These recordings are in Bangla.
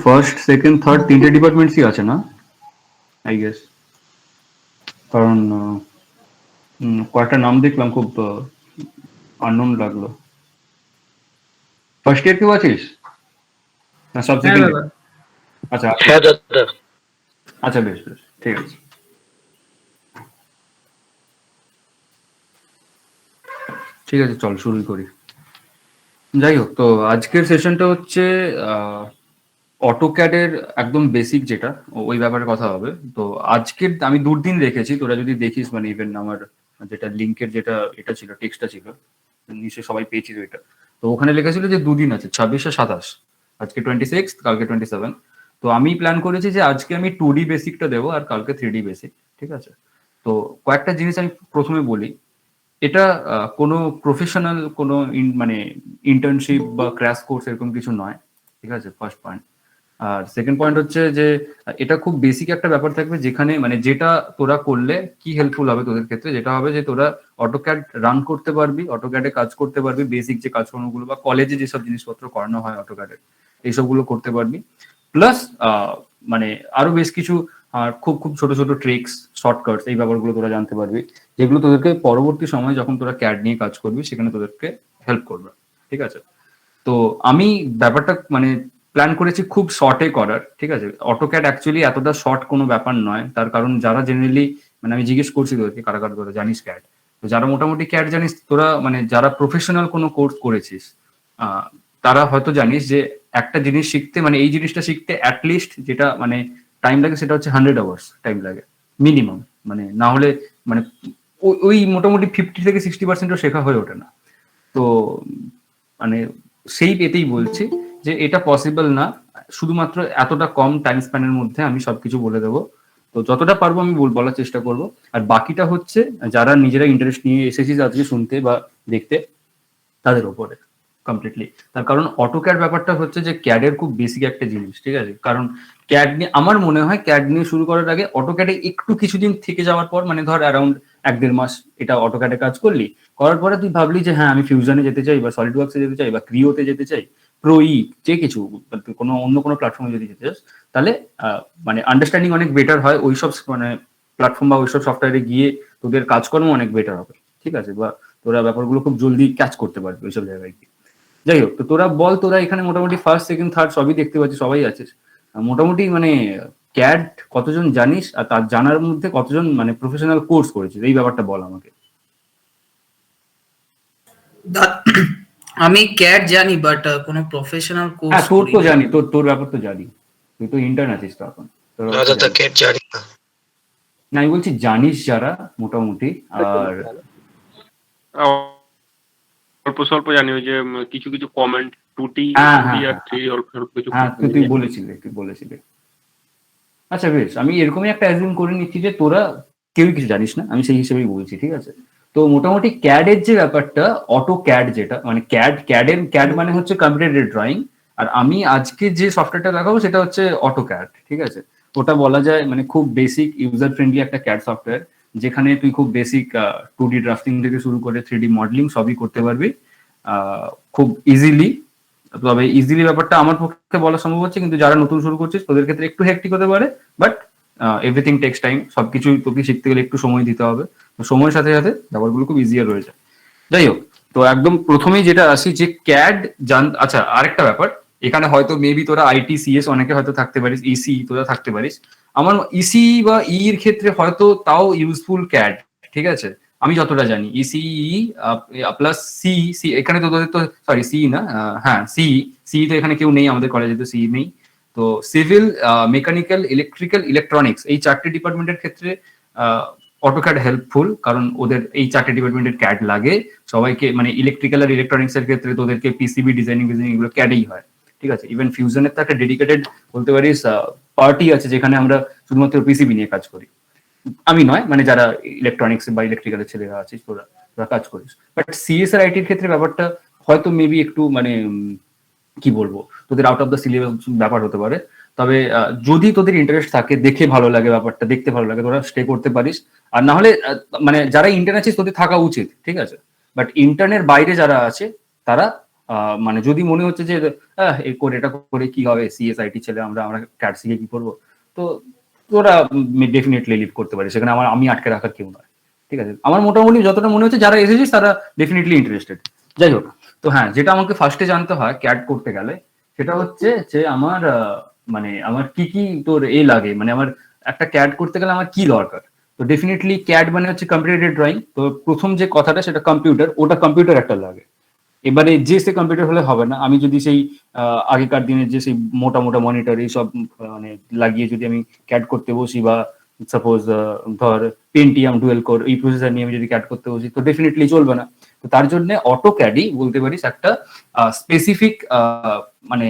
ফার্স্ট সেকেন্ড থার্ড তিনটে ডিপার্টমেন্টসই আছে না আই গেস, কারণ কয়েকটা নাম দেখলাম খুব আননোন লাগলো। ফার্স্ট ইয়ার কেউ আছিস না সব হ্যাঁ সেকেন্ড? দাদা। আচ্ছা হ্যাঁ দাদা। আচ্ছা, বেশ বেশ ঠিক আছে। ঠিক আছে, চল শুরুই করি। যাই হোক, তো আজকের সেশনটা হচ্ছে অটোক্যাডের একদম বেসিক যেটা, ওই ব্যাপারে কথা হবে। তো আজকের আমি দুদিন রেখেছি, তোরা যদি দেখিস মানে ইভেন আমার যেটা লিঙ্কের যেটা এটা ছিল, টেক্সটটা ছিল নিশ্চয়ই সবাই পেয়েছিল এটা। তো ওখানে লেখা ছিল যে দুদিন আছে, 26 আর 27। আজকে 26, কালকে 27। তো আমি প্ল্যান করেছি যে আজকে আমি 2D বেসিকটা দেবো আর কালকে 3D বেসিক, ঠিক আছে? তো কয়েকটা জিনিস আমি প্রথমে বলি। এটা কোনো প্রফেশনাল কোনো মানে ইন্টার্নশিপ বা ক্র্যাশ কোর্স এরকম কিছু নয়, ঠিক আছে? First point. আর সেকেন্ড পয়েন্ট হচ্ছে যে এটা খুব বেসিক একটা ব্যাপার থাকবে, যেখানে মানে যেটা তোরা করলে কি হেল্পফুল হবে তোদের ক্ষেত্রে, যেটা হবে যে তোরা অটোক্যাড রান করতে পারবি, অটোক্যাডে কাজ করতে পারবি, বেসিক যে কাজকর্মগুলো বা কলেজে যেসব জিনিসপত্র করানো হয় অটোক্যাডে এইসবগুলো করতে পারবি। প্লাস মানে আরো বেশ কিছু খুব খুব ছোট ছোট ট্রিক্স, শর্টকাটস, এই ব্যাপারগুলো তোরা জানতে পারবি, যেগুলো তোদেরকে পরবর্তী সময় যখন তোরা ক্যাড নিয়ে কাজ করবি সেখানে তোদেরকে হেল্প করবে, ঠিক আছে? তো আমি ব্যাপারটা মানে প্ল্যান করেছি খুব শর্টে করার, ঠিক আছে? অটোক্যাড অ্যাকচুয়ালি এতটা শর্ট কোনো ব্যাপার নয়, তার কারণ যারা জেনারেলি মানে আমি জিজ্ঞেস করছি তোদেরকে কারা কারা তোরা জানিস ক্যাড, তো যারা মোটামুটি ক্যাড জানিস তোরা, মানে যারা প্রফেশনাল কোনো কোর্স করেছিস তারা হয়তো জানিস যে একটা জিনিস শিখতে মানে এই জিনিসটা শিখতে অ্যাটলিস্ট যেটা মানে টাইম লাগে সেটা হচ্ছে 100 আওয়ার্স টাইম লাগে মিনিমাম, মানে না হলে মানে ওই মোটামুটি 50 থেকে 60%ও শেখা হয়ে ওঠে না। তো মানে সেই এতেই বলছি যে এটা পসিবল না শুধুমাত্র এতটা কম টাইম স্প্যানের মধ্যে আমি সবকিছু বলে দেবো। তো যতটা পারবো আমি বলার চেষ্টা করব। আর বাকিটা হচ্ছে যারা নিজেরা ইন্টারেস্ট নিয়ে এসেছিস আজকে শুনতে বা দেখতে তাদের ওপরে কমপ্লিটলি। তার কারণ অটোক্যাড ব্যাপারটা হচ্ছে যে ক্যাডের খুব বেসিক একটা জিনিস, ঠিক আছে? কারণ ক্যাড নিয়ে আমার মনে হয় ক্যাড নিয়ে শুরু করার আগে অটোক্যাডে একটু কিছুদিন থেকে যাওয়ার পর, মানে ধর অ্যারাউন্ড 1-1.5 মাস এটা অটোক্যাডে কাজ করলি, করার পরে তুই ভাবলি যে হ্যাঁ আমি ফিউশনে যেতে চাই বা সলিড ওয়ার্কসে যেতে চাই বা ক্রিওতে যেতে চাই, প্রোই যে কিছু কোনো অন্য কোনো প্ল্যাটফর্মে যদি যেতে চাস, তাহলে মানে আন্ডারস্ট্যান্ডিং অনেক বেটার হয় ওইসব মানে প্ল্যাটফর্ম বা ওইসব সফটওয়্যারে গিয়ে তোদের কাজকর্ম অনেক বেটার হবে, ঠিক আছে? বা তোরা ব্যাপারগুলো খুব জলদি ক্যাচ করতে পারবি ওইসব জায়গায় গিয়ে। যাই হোক, তো তোরা বল, তোরা এখানে মোটামুটি ফার্স্ট সেকেন্ড থার্ড সবই দেখতে পাচ্ছিস, সবাই আছিস, মোটামুটি মানে ক্যাড কতজন জানিস আর তার জানার মধ্যে কতজন মানে প্রফেশনাল কোর্স করেছিস, এই ব্যাপারটা বল আমাকে। আমি ক্যাড জানি বাট কোনো প্রফেশনাল কোর্স হ্যাঁ তোর তো জানি, তোর ব্যাপার তো জানি, তুই তো ইন্টার্ন আছিস তো এখন। না দাদা, ক্যাট জানি না। না আমি বলছি জানিস যারা মোটামুটি, আর অল্প স্বল্প জানি, ওই যে কিছু কিছু কমেন্ট টুটি হ্যাঁ টুটি হ্যাঁ আর থ্রি অল্প স্বল্প কিছু। হ্যাঁ তুই বলেছিলি। আচ্ছা বেশ, আমি এরকমই একটা অ্যাজিউম করে নিচ্ছি যে তোরা কেউই কিছু জানিস না, আমি সেই হিসেবেই বলছি, ঠিক আছে? তো মোটামুটি ক্যাডের যে ব্যাপারটা, অটো ক্যাড যেটা মানে ক্যাড মানে হচ্ছে কম্পিউটার ড্রয়িং, আর আমি আজকে যে সফটওয়্যারটা দেখাবো সেটা হচ্ছে অটো ক্যাড, ঠিক আছে? ওটা বলা যায় মানে খুব বেসিক ইউজার ফ্রেন্ডলি একটা ক্যাড সফটওয়্যার, যেখানে তুই খুব বেসিক 2D ড্রাফটিং থেকে শুরু করে 3D মডেলিং সবই করতে পারবি খুব ইজিলি। তবে ইজিলি ব্যাপারটা আমার পক্ষে বলা সম্ভব হচ্ছে, কিন্তু যারা নতুন শুরু করছিস তোদের ক্ষেত্রে একটু হেক্টিক হতে পারে, বাট এভরিথিং টেক্স টাইম, সবকিছু তোকে শিখতে গেলে একটু সময় দিতে হবে, সময়ের সাথে সাথে ব্যাপারগুলো খুব ইজিয়ার হয়ে যায়। যাই হোক, তো একদম প্রথমেই যেটা আসি যে ক্যাড আচ্ছা আরেকটা ব্যাপার, এখানে হয়তো মেবি তোরা আইটি সিএস অনেকে হয়তো থাকতে পারিস, ইসি তোরা থাকতে পারিস, আমার ইসি বা এর ক্ষেত্রে হয়তো তাও ইউজফুল ক্যাড, ঠিক আছে? আমি যতটা জানি ইসিই প্লাস সি সি, এখানে তো তোদের তো সরি সি না, হ্যাঁ সি তো এখানে কেউ নেই, আমাদের কলেজে তো সি নেই। তো সিভিল, মেকানিক্যাল, ইলেকট্রিক্যাল, ইলেকট্রনিক্স এই চারটে ডিপার্টমেন্টের ক্ষেত্রে অটোক্যাড হেল্পফুল, কারণ ওদের এই চারটে ডিপার্টমেন্টের ক্যাড লাগে সবাইকে, মানে ইলেকট্রিক্যাল আর ইলেকট্রনিক্স এর ক্ষেত্রে তোদেরকে পিসিবি ডিজাইনিং এগুলো ক্যাডেই হয়, ঠিক আছে? ইভেন ফিউশনের তো একটা ডেডিকেটেড বলতে পারিস পার্টি আছে যেখানে আমরা শুধুমাত্র পিসিবি নিয়ে কাজ করি, আমি নয় মানে যারা ইলেকট্রনিক্স বা ইলেকট্রিক্যালের ছেলেরা আছিস তোরা কাজ করিস। বাট সিএস আর আইটির ক্ষেত্রে ব্যাপারটা হয়তো মেবি একটু মানে কি বলবো, তোদের আউট অফ দ্য সিলেবাস ব্যাপার হতে পারে। তবে যদি তোদের ইন্টারেস্ট থাকে, দেখে ভালো লাগে ব্যাপারটা, দেখতে ভালো লাগে, তোরা স্টে করতে পারিস। আর না হলে মানে যারা ইন্টার্ন আছিস তোদের থাকা উচিত, ঠিক আছে? বাট ইন্টার্নের বাইরে যারা আছে তারা মানে যদি মনে হচ্ছে যে এই করে এটা করে কি হবে, সিএসআইটি ছেলে আমরা ক্যাট শিখে কি করবো, তো তোরা ডেফিনেটলি লিভ করতে পারে, সেখানে আমি আটকে রাখার কেউ নয়। ঠিক আছে, আমার মোটামুটি যতটা মনে হচ্ছে যারা এসেছিস তারা ডেফিনেটলি ইন্টারেস্টেড। যাই হোক, তো হ্যাঁ, যেটা আমাকে ফার্স্টে জানতে হয় ক্যাট করতে গেলে সেটা হচ্ছে যে আমার মানে আমার কি কি তোর লাগে, মানে আমার একটা ক্যাড করতে গেলে আমার কি দরকার। তো ডেফিনেটলি ক্যাড মানে হচ্ছে কম্পিউটার ড্রয়িং। তো প্রথম যে কথাটা সেটা কম্পিউটার, ওটা কম্পিউটার একটা লাগে। এবারে যে সে কম্পিউটার হলে হবে না, আমি যদি সেই আগেকার দিনের যে সেই মোটা মোটা মনিটর এইসব মানে লাগিয়ে যদি আমি ক্যাড করতে বসি, বা সাপোজ ধর পেন্টিয়াম ডুয়েল কোর এই প্রসেসর নিয়ে আমি যদি ক্যাড করতে বসি, তো ডেফিনেটলি চলবে না। তো তার জন্য অটো ক্যাডই বলতে পারিস একটা স্পেসিফিক মানে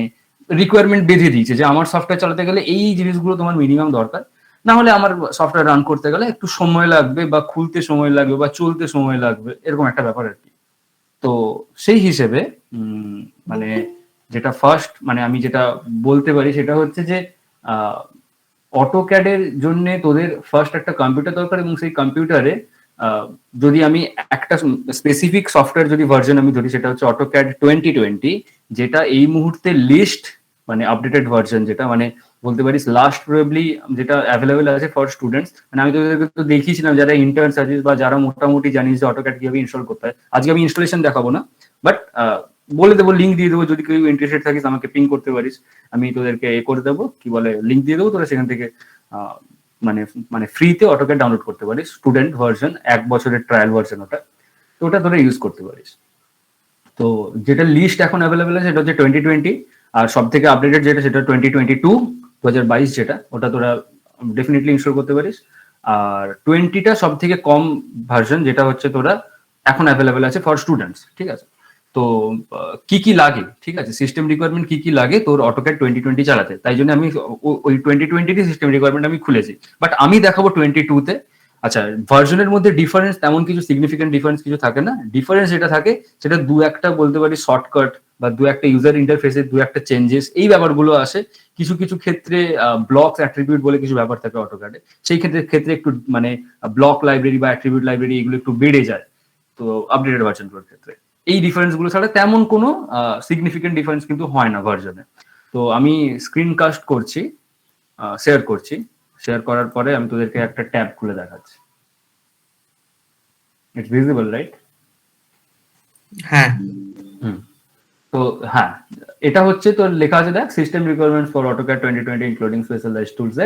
রিকোয়ারমেন্ট বেঁধে দিয়েছে যে আমার সফটওয়্যার চালাতে গেলে এই জিনিসগুলো তোমার মিনিমাম দরকার, না হলে আমার সফটওয়্যার রান করতে গেলে একটু সময় লাগবে, বা খুলতে সময় লাগবে, বা চলতে সময় লাগবে, এরকম একটা ব্যাপার আর কি। তো সেই হিসেবে মানে যেটা ফার্স্ট মানে আমি যেটা বলতে পারি সেটা হচ্ছে যে অটোক্যাডের জন্য তোদের ফার্স্ট একটা কম্পিউটার দরকার, এবং সেই কম্পিউটারে যদি আমি একটা স্পেসিফিক সফটওয়্যার যদি ভার্জন আমি ধরি, সেটা হচ্ছে অটোক্যাড 2020, যেটা এই মুহূর্তে লিস্ট মানে আপডেটেড ভার্জন, যেটা মানে বলতে পারিস লাস্ট প্রবাবলি যেটা অ্যাভেলেবেল আছে ফর স্টুডেন্টস। মানে আমি তোদেরকে তো দেখিয়েছিলাম যারা ইন্টার্নস আছিস বা যারা মোটামুটি জানিস যে অটোক্যাড কিভাবে ইনস্টল করতে হয়। আজকে আমি ইনস্টলেশন দেখাবো না, বাট বলে দেবো, লিঙ্ক দিয়ে দেবো, যদি কেউ ইন্টারেস্টেড থাকিস আমাকে পিং করতে পারিস, আমি তোদেরকে করে দেবো, কি বলে লিঙ্ক দিয়ে দেবো, তোরা সেখান থেকে মানে মানে ফ্রিতে অটোক্যাড ডাউনলোড করতে পারিস, স্টুডেন্ট ভার্জন, 1 বছরের ট্রায়াল ভার্জন ওটা, তো ওটা তোরা ইউজ করতে পারিস। তো যেটা লিস্ট এখন অ্যাভেলেবেল আছে সেটা হচ্ছে 2020, আর সব থেকে আপডেটেড যেটা সেটা 2022 যেটা, ওটা তোরা ডেফিনেটলি ইনস্টল করতে পারিস। আর 20টা সব থেকে কম ভার্জন, যেটা হচ্ছে তোরা এখন অ্যাভেলেবেল আছে ফর স্টুডেন্টস। ঠিক আছে, তো কি কি লাগে, ঠিক আছে, সিস্টেম রিকোয়ারমেন্ট কি কি লাগে তোর অটোক্যাড 2020 চালাতে, তাই জন্য আমি ওই 2020 সিস্টেম রিকোয়ারমেন্ট আমি খুলেছি, বাট আমি দেখাবো 22-তে। আচ্ছা, ভার্জনের মধ্যে ডিফারেন্স তেমন কিছু সিগনিফিকেন্ট ডিফারেন্স কিছু থাকে না। ডিফারেন্স যেটা থাকে সেটা দু একটা বলতে পারি শর্টকাট, বা দু একটা ইউজার ইন্টারফেসে দু একটা চেঞ্জেস, এই ব্যাপারগুলো আসে। কিছু কিছু ক্ষেত্রে ব্লকস অ্যাট্রিবিউট বলে কিছু ব্যাপার থাকে অটোক্যাডে, সেই ক্ষেত্রে একটু মানে ব্লক লাইব্রেরি বা অ্যাট্রিবিউট লাইব্রেরি এগুলো একটু বেড়ে যায় তো আপডেটেড ভার্জনগুলোর ক্ষেত্রে। এই ডিফারেন্স গুলো ছাড়া তেমন কোনো সিগনিফিকেন্ট ডিফারেন্স কিন্তু হয় না ভার্জনে। তো আমি স্ক্রিন কাস্ট করছি, শেয়ার করছি, শেয়ার করার পরে আমি তোদেরকে একটা ট্যাব খুলে দেখাচ্ছি। It's visible, right? হ্যাঁ। তো হ্যাঁ, এটা হচ্ছে তোর লেখা আছে দেখ, system requirements for AutoCAD 2020 including specialised tools.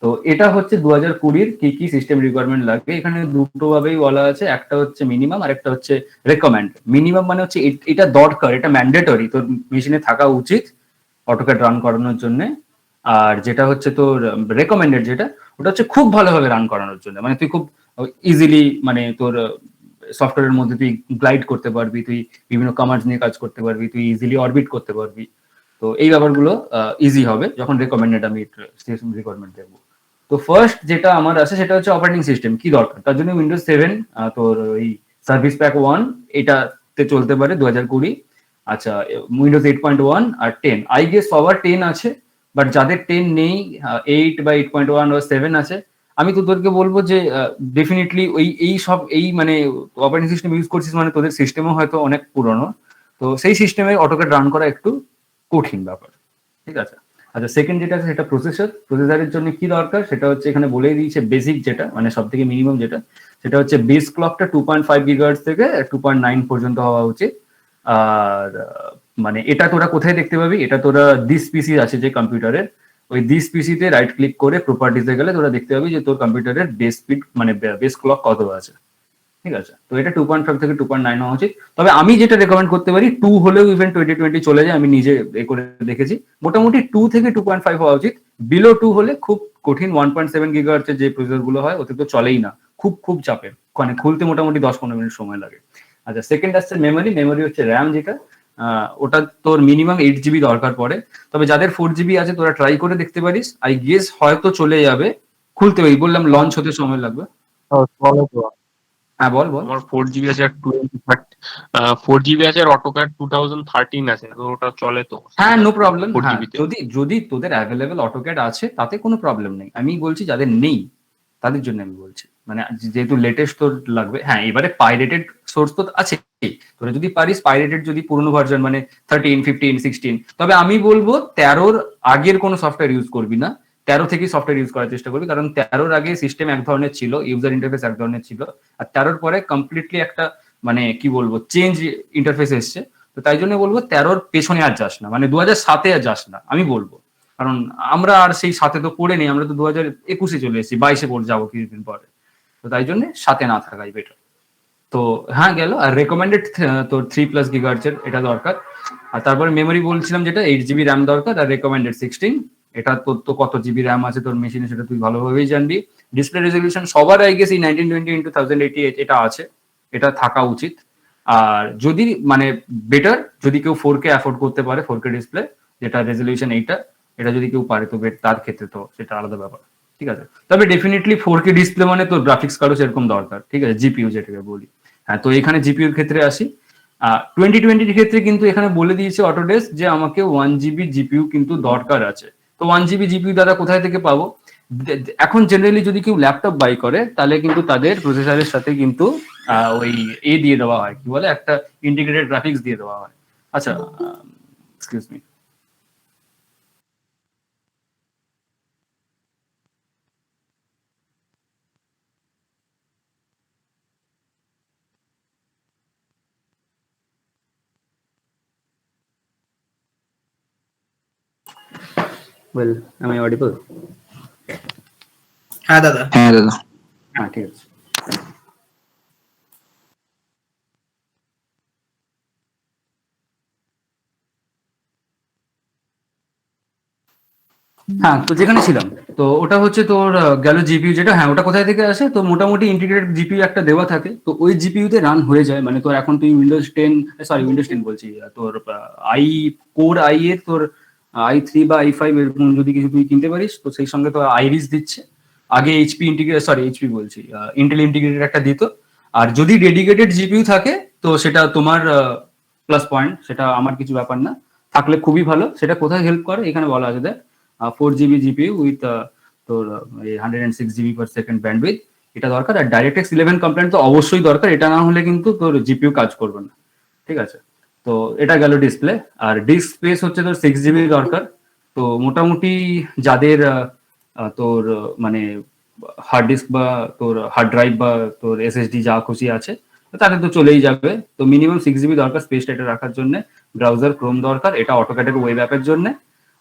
তো এটা হচ্ছে 2020 কি কি সিস্টেম রিকোয়ারমেন্ট লাগবে। এখানে দুটো ভাবেই বলা আছে, একটা হচ্ছে মিনিমাম আর একটা হচ্ছে রেকমেন্ড। মিনিমাম মানে হচ্ছে এটা দরকার, এটা ম্যান্ডেটরি, তোর মেশিনে থাকা উচিত অটোক্যাড রান করানোর জন্য। আর যেটা হচ্ছে তোর রেকমেন্ডেড, যেটা ওটা হচ্ছে খুব ভালোভাবে রান করানোর জন্য, মানে তুই খুব ইজিলি মানে তোর সফটওয়্যারের মধ্যে তুই গ্লাইড করতে পারবি, তুই বিভিন্ন কমান্ডস নিয়ে কাজ করতে পারবি, তুই ইজিলি অরবিট করতে পারবি। তো এই ব্যাপারগুলো ইজি হবে যখন রেকমেন্ডেড আমি রিকোয়ারমেন্ট দেখবো। তো ফার্স্ট যেটা আমার আছে সেটা হচ্ছে অপারেটিং সিস্টেম কি দরকার। তার জন্য উইন্ডোজ 7 তোর ওই সার্ভিস প্যাক 1 এটাতে চলতে পারে 2020। আচ্ছা, উইন্ডোজ 8.1 আর 10, আই গেস সবার 10 আছে, বাট যাদের 10 নেই 8 বা 8.1 বা 7 আছে, আমি তো তোদেরকে বলবো যে ডেফিনেটলি এই সব মানে অপারেটিং সিস্টেম ইউজ করছিস মানে তোদের সিস্টেমও হয়তো অনেক পুরনো, তো সেই সিস্টেমে অটোক্যাড রান করা একটু কঠিন ব্যাপার। ঠিক আছে, আচ্ছা, সেকেন্ড যেটা আছে সেটা প্রসেসরের জন্য কি দরকার সেটা হচ্ছে এখানে বলেই দিয়েছে। বেসিক যেটা মানে সব থেকে মিনিমাম যেটা, সেটা হচ্ছে বেস ক্লকটা 2.5 গিগাহার্টজ থেকে 2.9 পর্যন্ত হওয়া উচিত। আর মানে এটা তোরা কোথায় দেখতে পাবি, এটা তোরা দিস পিসি আছে যে কম্পিউটারের, ওই দিস পিসিতে রাইট ক্লিক করে প্রপার্টিসে গেলে তোরা দেখতে পাবি যে তোর কম্পিউটারের বেস স্পিড মানে বেস ক্লক কত আছে। ঠিক আছে, তো এটা 2.5 থেকে 2.9 হওয়া উচিত। তবে আমি যেটা রেকমেন্ড করতে পারি, 2 হলেও ইভেন 2020 চলে যায়, আমি নিজে করে দেখেছি। মোটামুটি 2 থেকে 2.5 হওয়া উচিত। বিলো 2 হলে খুব কঠিন। 1.7 গিগাহার্টজের যে প্রসেসর গুলো হয় ওতে তো চলেই না, খুব চাপের, মানে খুলতে মোটামুটি 10-15 মিনিট সময় লাগে। আচ্ছা, সেকেন্ড আসছে মেমোরি হচ্ছে র্যাম, যেটা ওটা তোর মিনিমাম 8 GB দরকার পড়ে। তবে যাদের 4 GB আছে তোরা ট্রাই করে দেখতে পারিস, আই গেস হয়তো চলে যাবে। খুলতে ওই বললাম লঞ্চ হতে সময় লাগবে। হ্যাঁ বল। আমার 4 GB আছে আর 4 GB আছে আর অটোক্যাড 2013 আছে, তো ওটা চলে তো? হ্যাঁ, নো প্রবলেম। 4 হ্যাঁ, GB তে যদি তোদের অ্যাভেলেবেল অটোক্যাড আছে তাতে কোনো প্রবলেম নেই। আমি বলছি যাদের নেই তাদের জন্য আমি বলছি, মানে যেহেতু লেটেস্ট তোর লাগবে। হ্যাঁ, এবারে পাইরেটেড সোর্স তো আছে, তোরা যদি পারিস পাইরেটেড, যদি পুরোনো ভার্সন মানে 13, 15, 16, তবে আমি বলবো 13-র আগের কোনো সফটওয়্যার ইউজ করবি না, 13 থেকেই সফটওয়্যার ইউজ করার চেষ্টা করবি, কারণ 13-র আগে সিস্টেম এক ধরনের ছিল, ইউজার ইন্টারফেস এক ধরনের ছিল, আর 13-র পরে কমপ্লিটলি একটা মানে কি বলবো চেঞ্জ ইন্টারফেস এসছে। তো তাই জন্য বলবো 13-র পেছনে আর যাস না, মানে 2007-এ আর যাস না আমি বলবো, কারণ আমরা আর সেই 7-এ তো পড়ে নেই, আমরা তো 2021-এ চলে এসেছি, 22-এ পড়ে যাবো কিছুদিন পরে, তো তাই জন্য 7-এ না থাকাই বেটার। তো হ্যাঁ গেল। আর রেকমেন্ডেড তোর 3+ গিগাহার্টজের এটা দরকার। আর তারপরে মেমোরি বলছিলাম যেটা 8 GB র্যাম দরকার, আর রেকমেন্ডেড 16। এটা তোর তো কত জিবি র্যাম আছে তোর মেশিনে সেটা তুই ভালোভাবেই জানবি। ডিসপ্লে রেজলিউশন সবার আই গেস এই 1920x1080 এটা আছে, এটা থাকা উচিত। আর যদি মানে বেটার যদি কেউ 4K অ্যাফোর্ড করতে পারে, 4K ডিসপ্লে যেটা রেজলিউশন এইটা, এটা যদি কেউ পারে তো তার ক্ষেত্রে তো সেটা আলাদা ব্যাপার, ঠিক আছে। তবে ডেফিনেটলি 4K ডিসপ্লে মানে তোর গ্রাফিক্স কার্ডও সেরকম দরকার, ঠিক আছে, জিপিইউ যেটাকে বলি। হ্যাঁ, তো এখানে জিপিইউর ক্ষেত্রে আসি। 2020-র ক্ষেত্রে কিন্তু এখানে বলে দিয়েছে অটোডেস্ক যে আমাকে 1 GB জিপিইউ কিন্তু দরকার আছে। তো 1 GB জিপিইউ দাদা কোথায় থেকে পাবো? এখন জেনারেলি যদি কেউ ল্যাপটপ বাই করে তাহলে কিন্তু তাদের প্রসেসরের সাথে কিন্তু ওই দিয়ে দেওয়া হয়, কি বলে, একটা ইন্টিগ্রেটেড গ্রাফিক্স দিয়ে দেওয়া হয়। আচ্ছা, excuse me. Well, am I audible? হ্যাঁ দাদা। হ্যাঁ দাদা। হ্যাঁ, ঠিক আছে। হ্যাঁ, তো যেখানে ছিলাম, তো ওটা হচ্ছে তোর গেল জিপিইউ যেটা। হ্যাঁ, ওটা কোথায় থেকে আসে? তো মোটামুটি ইন্টিগ্রেটেড জিপিইউ একটা দেওয়া থাকে, তো ওই জিপিইউতে রান হয়ে যায়। মানে তোর এখন তুই উইন্ডোজ 10 বলছি, তোর কোর আই এর তোর i3 বা i5 এরকম যদি কিছু তুই কিনতে পারিস, তো সেই সঙ্গে তো আইরিস দিচ্ছে। আগে এইচপি বলছি, ইন্টেল ইন্টিগ্রেটেড একটা দিত। আর যদি ডেডিকেটেড জিপিইউ থাকে তো সেটা তোমার প্লাস পয়েন্ট, সেটা আমার কিছু ব্যাপার না, থাকলে খুবই ভালো। সেটা কোথায় হেল্প করে এখানে বলা আছে, দেখ 4 GB জিপিইউ উইথ তোর 106 GB/সেকেন্ড ব্যান্ডউইথ, এটা দরকার। আর ডাইরেক্টএক্স 11 কমপ্লেন্ট তো অবশ্যই দরকার, এটা না হলে কিন্তু তোর জিপিইউ কাজ করবে না, ঠিক আছে। তো এটা গেল ডিসপ্লে। আর ডিস্ক স্পেস হচ্ছে তোর 6 GB দরকার। তো মোটামুটি যাদের তোর মানে হার্ড ডিস্ক বা তোর হার্ড ড্রাইভ বা তোর এসএসডি যা খুশি আছে, তো তাদের তো চলেই যাবে। তো মিনিমাম 6 GB দরকার স্পেসটা এটা রাখার জন্য। ব্রাউজার ক্রোম দরকার, এটা অটোক্যাডের ওয়েব অ্যাপের জন্য।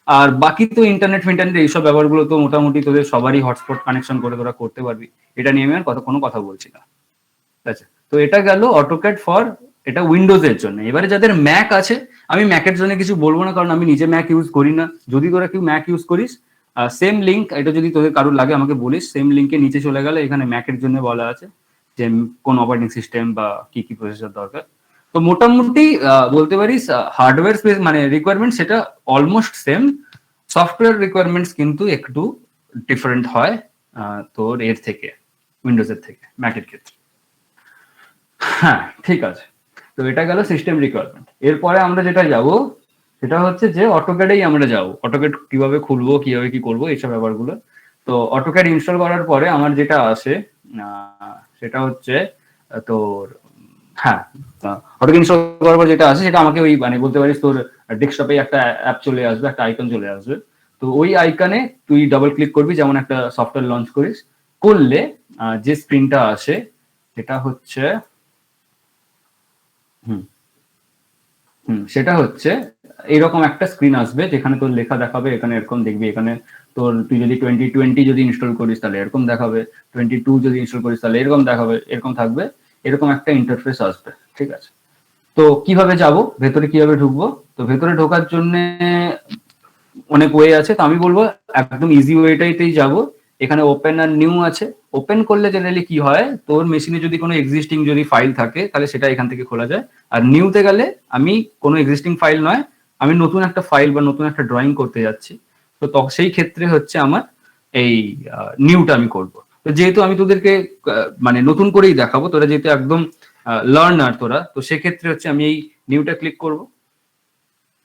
আর বাকি তো ইন্টারনেট এইসব ব্যাপারগুলো তো মোটামুটি তোদের সবারই হটস্পট কানেকশন করে তোরা করতে পারবি, এটা নিয়ে আমি আর কোনো কথা বলছি না, ঠিক আছে। তো এটা গেল অটোক্যাড ফর, এটা উইন্ডোজ এর জন্য। এবারে যাদের ম্যাক আছে, আমি ম্যাকের জন্য কিছু বলবো না, কারণ আমি নিজে ম্যাক ইউজ করি না। যদি তোরা কেউ ম্যাক ইউজ করিস, সেম লিঙ্ক, এটা যদি তোদের কারোর লাগে আমাকে বলিস, সেম লিঙ্কে নিচে চলে গেলে এখানে ম্যাকের জন্য বলা আছে যে কোন অপারেটিং সিস্টেম বা কি কি প্রসেসর দরকার। তো মোটামুটি বলতে পারিস হার্ডওয়্যার স্পেস মানে রিকোয়ারমেন্ট সেটা অলমোস্ট সেম। সফটওয়্যার রিকোয়ারমেন্টস কিন্তু একটু ডিফারেন্ট হয় তোর এর থেকে, উইন্ডোজের থেকে ম্যাকের ক্ষেত্রে। হ্যাঁ, ঠিক আছে। তো এটা গেল সিস্টেম রিকোয়ারমেন্ট। এরপরে আমরা যেটা যাব সেটা হচ্ছে যে অটোক্যাডেই আমরা যাব, অটোক্যাড কিভাবে খুলবো, কিভাবে কি করবো, এইসব ব্যাপারগুলো। তো অটোক্যাড ইনস্টল করার পরে আমার যেটা আসে সেটা হচ্ছে তোর, হ্যাঁ, অটোক্যাড ইনস্টল করার পর যেটা আসে সেটা আমাকে ওই মানে বলতে পারিস তোর ডেস্কটপে একটা অ্যাপ চলে আসবে, একটা আইকন চলে আসবে। তো ওই আইকনে তুই ডাবল ক্লিক করবি, যেমন একটা সফটওয়্যার লঞ্চ করিস, করলে যে স্ক্রিনটা আসে সেটা হচ্ছে সেটা হচ্ছে এইরকম একটা স্ক্রিন আসবে, যেখানে তোর লেখা দেখাবে, এখানে এরকম দেখবি, এখানে তোর তুই যদি 2020 যদি ইনস্টল করিস তাহলে এরকম দেখাবে, 22 যদি ইনস্টল করিস তাহলে এরকম দেখাবে, এরকম থাকবে, এরকম একটা ইন্টারফেস আসবে, ঠিক আছে। তো কিভাবে যাব, ভেতরে কিভাবে ঢুকবো? তো ভেতরে ঢোকার জন্য অনেক ওয়ে আছে, তো আমি বলবো একদম ইজি ওয়েটাইতেই যাব। এখানে ওপেন আর নিউ আছে। ওপেন করলে জেনারেলি কি হয়, তোর মেশিনে যদি কোনো এক্সিস্টিং যদি ফাইল থাকে তাহলে সেটা এখান থেকে খোলা যায়। আর নিউতে গেলে আমি কোনো এক্সিস্টিং ফাইল নয়, আমি নতুন একটা ফাইল বা নতুন একটা ড্রয়িং করতে যাচ্ছি, তো সেই ক্ষেত্রে হচ্ছে আমার এই নিউটা আমি করব। তো যেহেতু আমি তোদেরকে মানে নতুন করেই দেখাবো, তোরা যেহেতু একদম লার্নার তোরা, তো সেক্ষেত্রে হচ্ছে আমি এই নিউটা ক্লিক করব।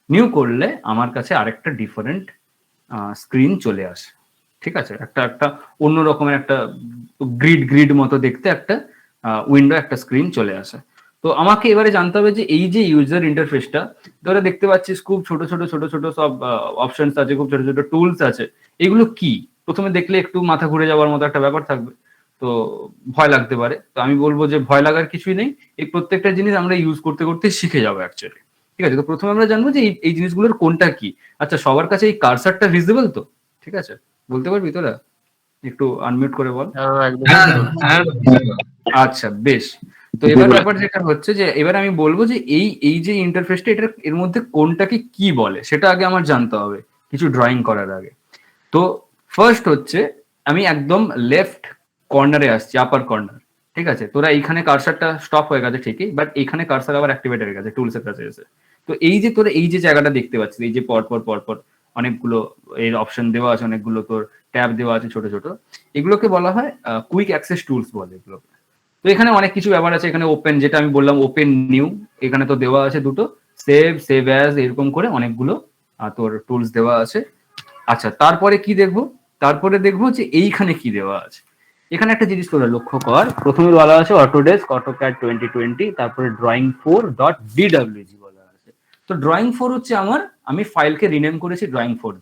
নিউ করলে আমার কাছে আরেকটা ডিফারেন্ট স্ক্রিন চলে আসে, ঠিক আছে, একটা অন্য রকমের একটা গ্রিড গ্রিড মতো দেখতে একটা উইন্ডো, একটা স্ক্রিন চলে আসে। তো আমাকে এবারে জানতে হবে যে এই যে ইউজার ইন্টারফেসটা, তোরা দেখতে পাচ্ছিস খুব ছোট ছোট ছোট ছোট সব অপশনস আছে, খুব ছোট ছোট টুলস আছে, এগুলো কি? প্রথমে দেখলে একটু মাথা ঘুরে যাওয়ার মতো একটা ব্যাপার থাকবে, তো ভয় লাগতে পারে। তো আমি বলবো যে ভয় লাগার কিছুই নেই, এই প্রত্যেকটা জিনিস আমরা ইউজ করতে করতে শিখে যাবো অ্যাকচুয়ালি। ঠিক আছে, তো প্রথমে আমরা জানবো যে এই জিনিসগুলোর কোনটা কি। আচ্ছা, সবার কাছে এই কার্সারটা ভিজিবল তো? ঠিক আছে, বলতে পারবি তোরা? একটু আনমিউট করে বল। একদম। আচ্ছা, বেশ। তো এবার ব্যাপার যেটা হচ্ছে যে এবার আমি বলবো যে এই যে ইন্টারফেসটা, এটা এর মধ্যে কোনটাকে কি বলে সেটা আগে আমার জানতে হবে কিছু ড্রয়িং করার আগে। তো ফার্স্ট হচ্ছে আমি একদম লেফট কর্নারে আসছি, আপার কর্নার। ঠিক আছে, তোরা এইখানে কার্সারটা স্টপ হয়ে গেছে ঠিকই, বাট এইখানে কার্সার আবার অ্যাক্টিভেট হয়ে গেছে টুলস এর কাছে এসে। তো এই যে তোরা এই যে জায়গাটা দেখতে পাচ্ছিস, এই যে পরপর পরপর অনেকগুলো এর অপশন দেওয়া আছে, অনেকগুলো তোর ট্যাব দেওয়া আছে ছোট ছোট, এগুলোকে বলা হয় কুইক অ্যাক্সেস টুলস বলে এগুলো। তো এখানে অনেক কিছু ব্যাপার আছে, এখানে ওপেন, যেটা আমি বললাম ওপেন নিউ, এখানে তো দেওয়া আছে দুটো, সেভ, সেভ অ্যাজ, এরকম করে অনেকগুলো তোর টুলস দেওয়া আছে। আচ্ছা, তারপরে কি দেখবো? তারপরে দেখবো যে এইখানে কি দেওয়া আছে। এখানে একটা জিনিস তোরা লক্ষ্য কর, প্রথমে বলা আছে অটোডেস্ক অটোক্যাড 2020, তারপরে drawing4.dwg বলা আছে। তো drawing4 হচ্ছে আমি ফাইলকে রিনেম করেছি drawing4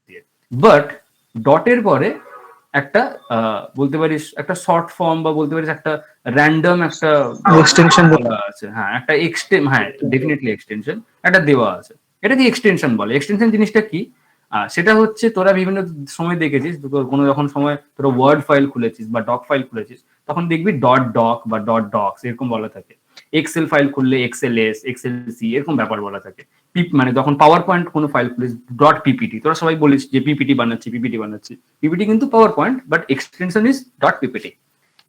দিয়ে, বাট ডটের পরে একটা বলতে পারিস একটা শর্ট ফর্ম, বা বলতে পারিস একটা র্যান্ডম একটা এক্সটেনশন বলা আছে। হ্যাঁ, একটা হ্যাঁ ডেফিনেটলি এক্সটেনশন একটা দেওয়া আছে। এটাকে এক্সটেনশন বলে। এক্সটেনশন জিনিসটা কি? সেটা হচ্ছে তোরা বিভিন্ন সময় দেখেছিস, তোর কোনো যখন সময় তোরা ওয়ার্ড ফাইল খুলেছিস বা ডক ফাইল খুলেছিস, তখন দেখবি ডট ডক বা ডট ডক্স এরকম বলা থাকে। এক্সেল ফাইল খুললে এক্সএলএস, এক্সএলসি এরকম ব্যাপার বলা থাকে। মানে যখন পাওয়ার পয়েন্ট কোনো ফাইল খুলিস ডট পিপিটি, তোরা সবাই বলিস যে পিপিটি বানাচ্ছি, পিপিটি বানাচ্ছি। পিপিটি কিন্তু power point, but extension is dot PPT.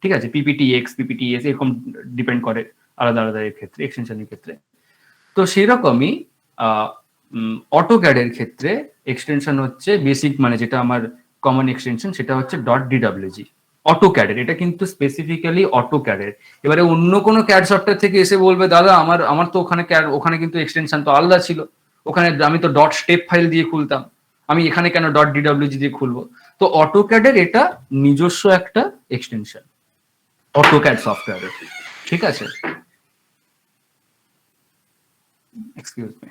ঠিক আছে, পিপিটি এক্স, পিপিটি এস এরকম ডিপেন্ড করে আলাদা আলাদা এর ক্ষেত্রে, এক্সটেনশনের ক্ষেত্রে। তো সেরকমই অটোক্যাডের ক্ষেত্রে এক্সটেনশন হচ্ছে বেসিক, মানে যেটা আমার কমন এক্সটেনশন সেটা হচ্ছে .dwg অটোক্যাডের। এটা কিন্তু স্পেসিফিক্যালি অটোক্যাডের। এবারে অন্য কোনো ক্যাড সফটওয়্যার থেকে এসে বলবে দাদা আমার তো ওখানে কিন্তু এক্সটেনশন তো আলাদা ছিল, ওখানে আমি তো ডট স্টেপ ফাইল দিয়ে খুলতাম, আমি এখানে কেন .dwg দিয়ে খুলবো? তো অটোক্যাডের এটা নিজস্ব একটা এক্সটেনশন অটোক্যাড সফটওয়্যারের। ঠিক আছে, এক্সকিউজ মি।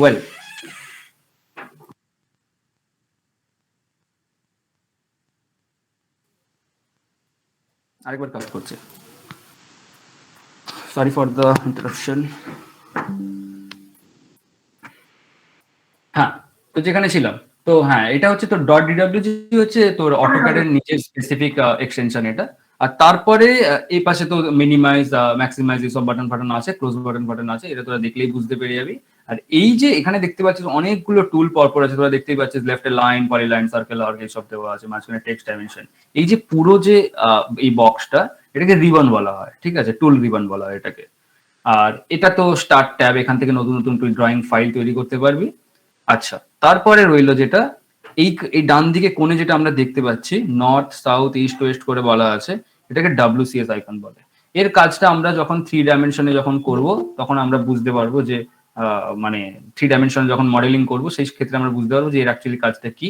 ওয়েল, আরেকবার কাজ করছে, সরি ফর দ্য ইন্টারাপশন। হ্যাঁ, তো যেখানে ছিলাম, তো হ্যাঁ এটা হচ্ছে তোর .dwg হচ্ছে তোর অটোক্যাডের নিচের স্পেসিফিক এক্সটেনশন এটা। আর তারপরে এই পাশে তো মিনিমাইজ, ম্যাক্সিমাইজ এইসব বাটন ফাটন আছে, ক্লোজ বাটন আছে, এটা তোরা দেখলেই বুঝতে পেরে যাবি। আর এই যে এখানে দেখতে পাচ্ছিস অনেকগুলো টুল পরপর আছে, তোরা দেখতেই পাচ্ছিস লেফটে লাইন, পলিলাইন, সার্কেল, আর্ক এইসব দেওয়া আছে, মাঝখানে টেক্সট ডাইমেনশন। এই যে পুরো যে এই বক্সটা, এটাকে রিবন বলা হয়। ঠিক আছে, টুল রিবন বলা হয় এটাকে। আর এটা তো স্টার্ট ট্যাব, এখান থেকে নতুন নতুন তুই ড্রয়িং ফাইল তৈরি করতে পারবি। আচ্ছা, তারপরে রইলো যেটা এই ডান দিকে কোণে যেটা আমরা দেখতে পাচ্ছি, নর্থ সাউথ ইস্ট ওয়েস্ট করে বলা আছে, এটাকে WCS আইকন বলে। এর কাজটা আমরা যখন 3 ডাইমেনশনে যখন করব, তখন আমরা বুঝতে পারবো যে মানে 3 ডাইমেনশনে যখন মডেলিং করব, সেই ক্ষেত্রে আমরা বুঝতে পারবো যে এর অ্যাকচুয়ালি কাজটা কি।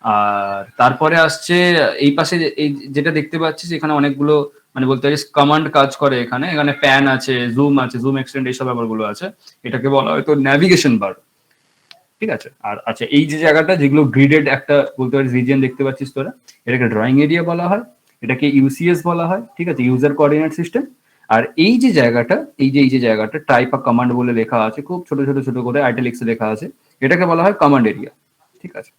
আর তারপরে আসছে এই পাশে এই যেটা দেখতে পাচ্ছিস, এখানে অনেকগুলো মানে বলতে পারিস কমান্ড কাজ করে। এখানে প্যান আছে, জুম এক্সটেন্ড, এইসব ব্যাপারগুলো আছে। এটাকে বলা হয় তো ন্যাভিগেশন বার। ঠিক আছে, আর আচ্ছা এই যে জায়গাটা যেগুলো গ্রিডেড একটা বলতে পারিস রিজিয়ন দেখতে পাচ্ছিস তোরা, এটাকে ড্রয়িং এরিয়া বলা হয়, এটাকে ইউসিএস বলা হয়। ঠিক আছে, ইউজার কোঅর্ডিনেট সিস্টেম। আর এই যে জায়গাটা টাইপ আ কমান্ড বলে লেখা আছে, খুব ছোট ছোট ছোট করে আইটালিক্সে লেখা আছে, এটাকে বলা হয় কমান্ড এরিয়া। ঠিক আছে,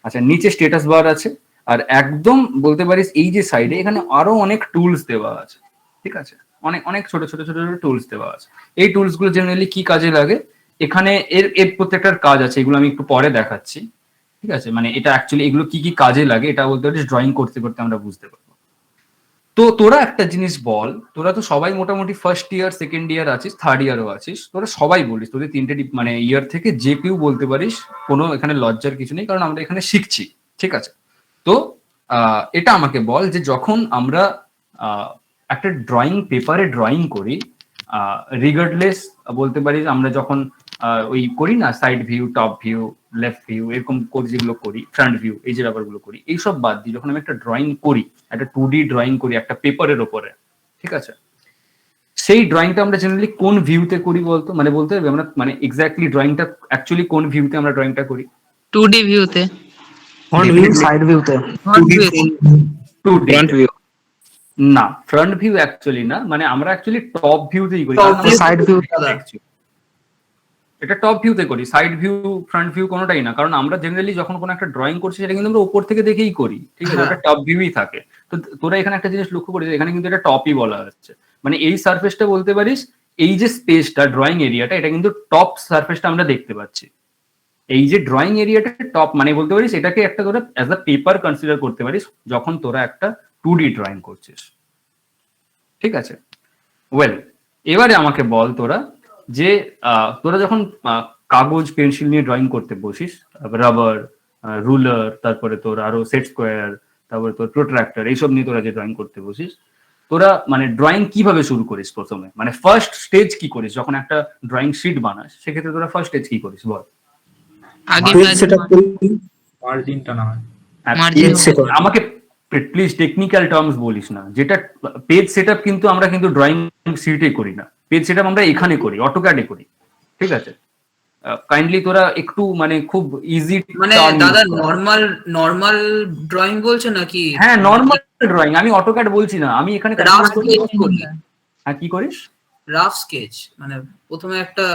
আচ্ছা নিচে স্ট্যাটাস বার আছে। আর একদম বলতে পারিস এই যে সাইডে এখানে আরো অনেক টুলস দেওয়া আছে। ঠিক আছে, অনেক অনেক ছোট ছোট ছোট ছোট টুলস দেওয়া আছে। এই টুলস গুলো জেনারেলি কি কাজে লাগে, এখানে এর প্রত্যেকটার কাজ আছে, এগুলো আমি একটু পরে দেখাচ্ছি। ঠিক আছে, মানে এটা অ্যাকচুয়ালি এগুলো কি কি কাজে লাগে এটা বলতে পারিস ড্রয়িং করতে করতে আমরা বুঝতে পারবো। তো তোরা একটা জিনিস বল, তোরা তো সবাই মোটামুটি ফার্স্ট ইয়ার, সেকেন্ড ইয়ার আছিস, থার্ড ইয়ারও আছিস, তোরা সবাই বলিস, তোদের তিনটে মানে ইয়ার থেকে যে কেউ বলতে পারিস, কোনো এখানে লজ্জার কিছু নেই, কারণ আমরা এখানে শিখছি, ঠিক আছে? তো এটা আমাকে বল যে যখন আমরা একটা ড্রয়িং পেপারে ড্রয়িং করি, রিগার্ডলেস বলতে পারিস, আমরা যখন ওই করি না side view, top view, left view, এরকম করে যেগুলো করি, ফ্রন্ট ভিউ, এই যে ব্যাপারগুলো করি, এইসব বাদ দিয়ে যখন আমি একটা ড্রয়িং করি, একটা 2D ড্রয়িং করি একটা পেপারের ওপরে, ঠিক আছে, সেই ড্রয়িংটা আমরা জেনারেলি কোন ভিউতে করি বলতো? মানে বলতে হবে আমরা মানে এক্স্যাক্টলি ড্রয়িংটা অ্যাকচুয়ালি কোন ভিউতে আমরা ড্রয়িংটা করি? 2D ভিউতে, ফ্রন্ট ভিউ, সাইড ভিউতে, 2D ফ্রন্ট ভিউ। না, ফ্রন্ট ভিউ অ্যাকচুয়ালি না, মানে আমরা অ্যাকচুয়ালি টপ ভিউতেই করি। সাইড ভিউ, এটা টপ ভিউতে করি, সাইড ভিউ ফ্রন্ট ভিউ কোনোটাই না, কারণ আমরা জেনারেলি যখন কোনো একটা ড্রয়িং করছি সেটা কিন্তু আমরা উপর থেকে দেখেই করি, ঠিক আছে, এটা টপ ভিউই থাকে। তো তোরা এখানে একটা জিনিস লক্ষ্য করিস, এখানে কিন্তু এটা টপই বলা হচ্ছে, মানে এই সারফেসটা বলতে পারিস, এই যে স্পেসটা, ড্রয়িং এরিয়াটা, এটা কিন্তু টপ সারফেসটা আমরা দেখতে পাচ্ছি। এই যে ড্রয়িং এরিয়াটা টপ, মানে বলতে পারিস এটাকে একটা তোরা অ্যাজ আ পেপার কনসিডার করতে পারিস যখন তোরা একটা 2D ড্রয়িং করছিস, ঠিক আছে? ওয়েল, এবারে আমাকে বল তোরা যে তোরা যখন কাগজ পেন্সিল নিয়ে ড্রয়িং করতে বসিস, রাবার, রুলার, তারপরে তোর আরো সেট স্কোয়ার, তারপরে তোর প্রোট্রাক্টর, এইসব নিয়ে তোরা যে ড্রয়িং করতে বসিস, তোরা মানে ড্রয়িং কিভাবে শুরু করিস প্রথমে? মানে ফার্স্ট স্টেজ কি করিস যখন একটা ড্রয়িং শিট বানাস? সেক্ষেত্রে তোরা ফার্স্ট স্টেজ কি করিস বল? আগে সেটা মার্জিনটা না হয়। মার্জিন আমাকে প্লিজ টেকনিক্যাল টার্মস বলিস না, যেটা পেজ সেটআপ কিন্তু আমরা কিন্তু ড্রয়িং শিটে করি না, পেজ সেটআপ আমরা এখানে করি, অটোক্যাডে করি, ঠিক আছে? কাইন্ডলি তোরা একটু মানে খুব ইজি, মানে দাদা নরমাল ড্রয়িং বলছো নাকি? হ্যাঁ, নরমাল ড্রয়িং, আমি অটোক্যাড বলছি না, আমি এখানে রাফ স্কেচ করি। হ্যাঁ, কি করিস? রাফ স্কেচ মানে প্রথমে একটা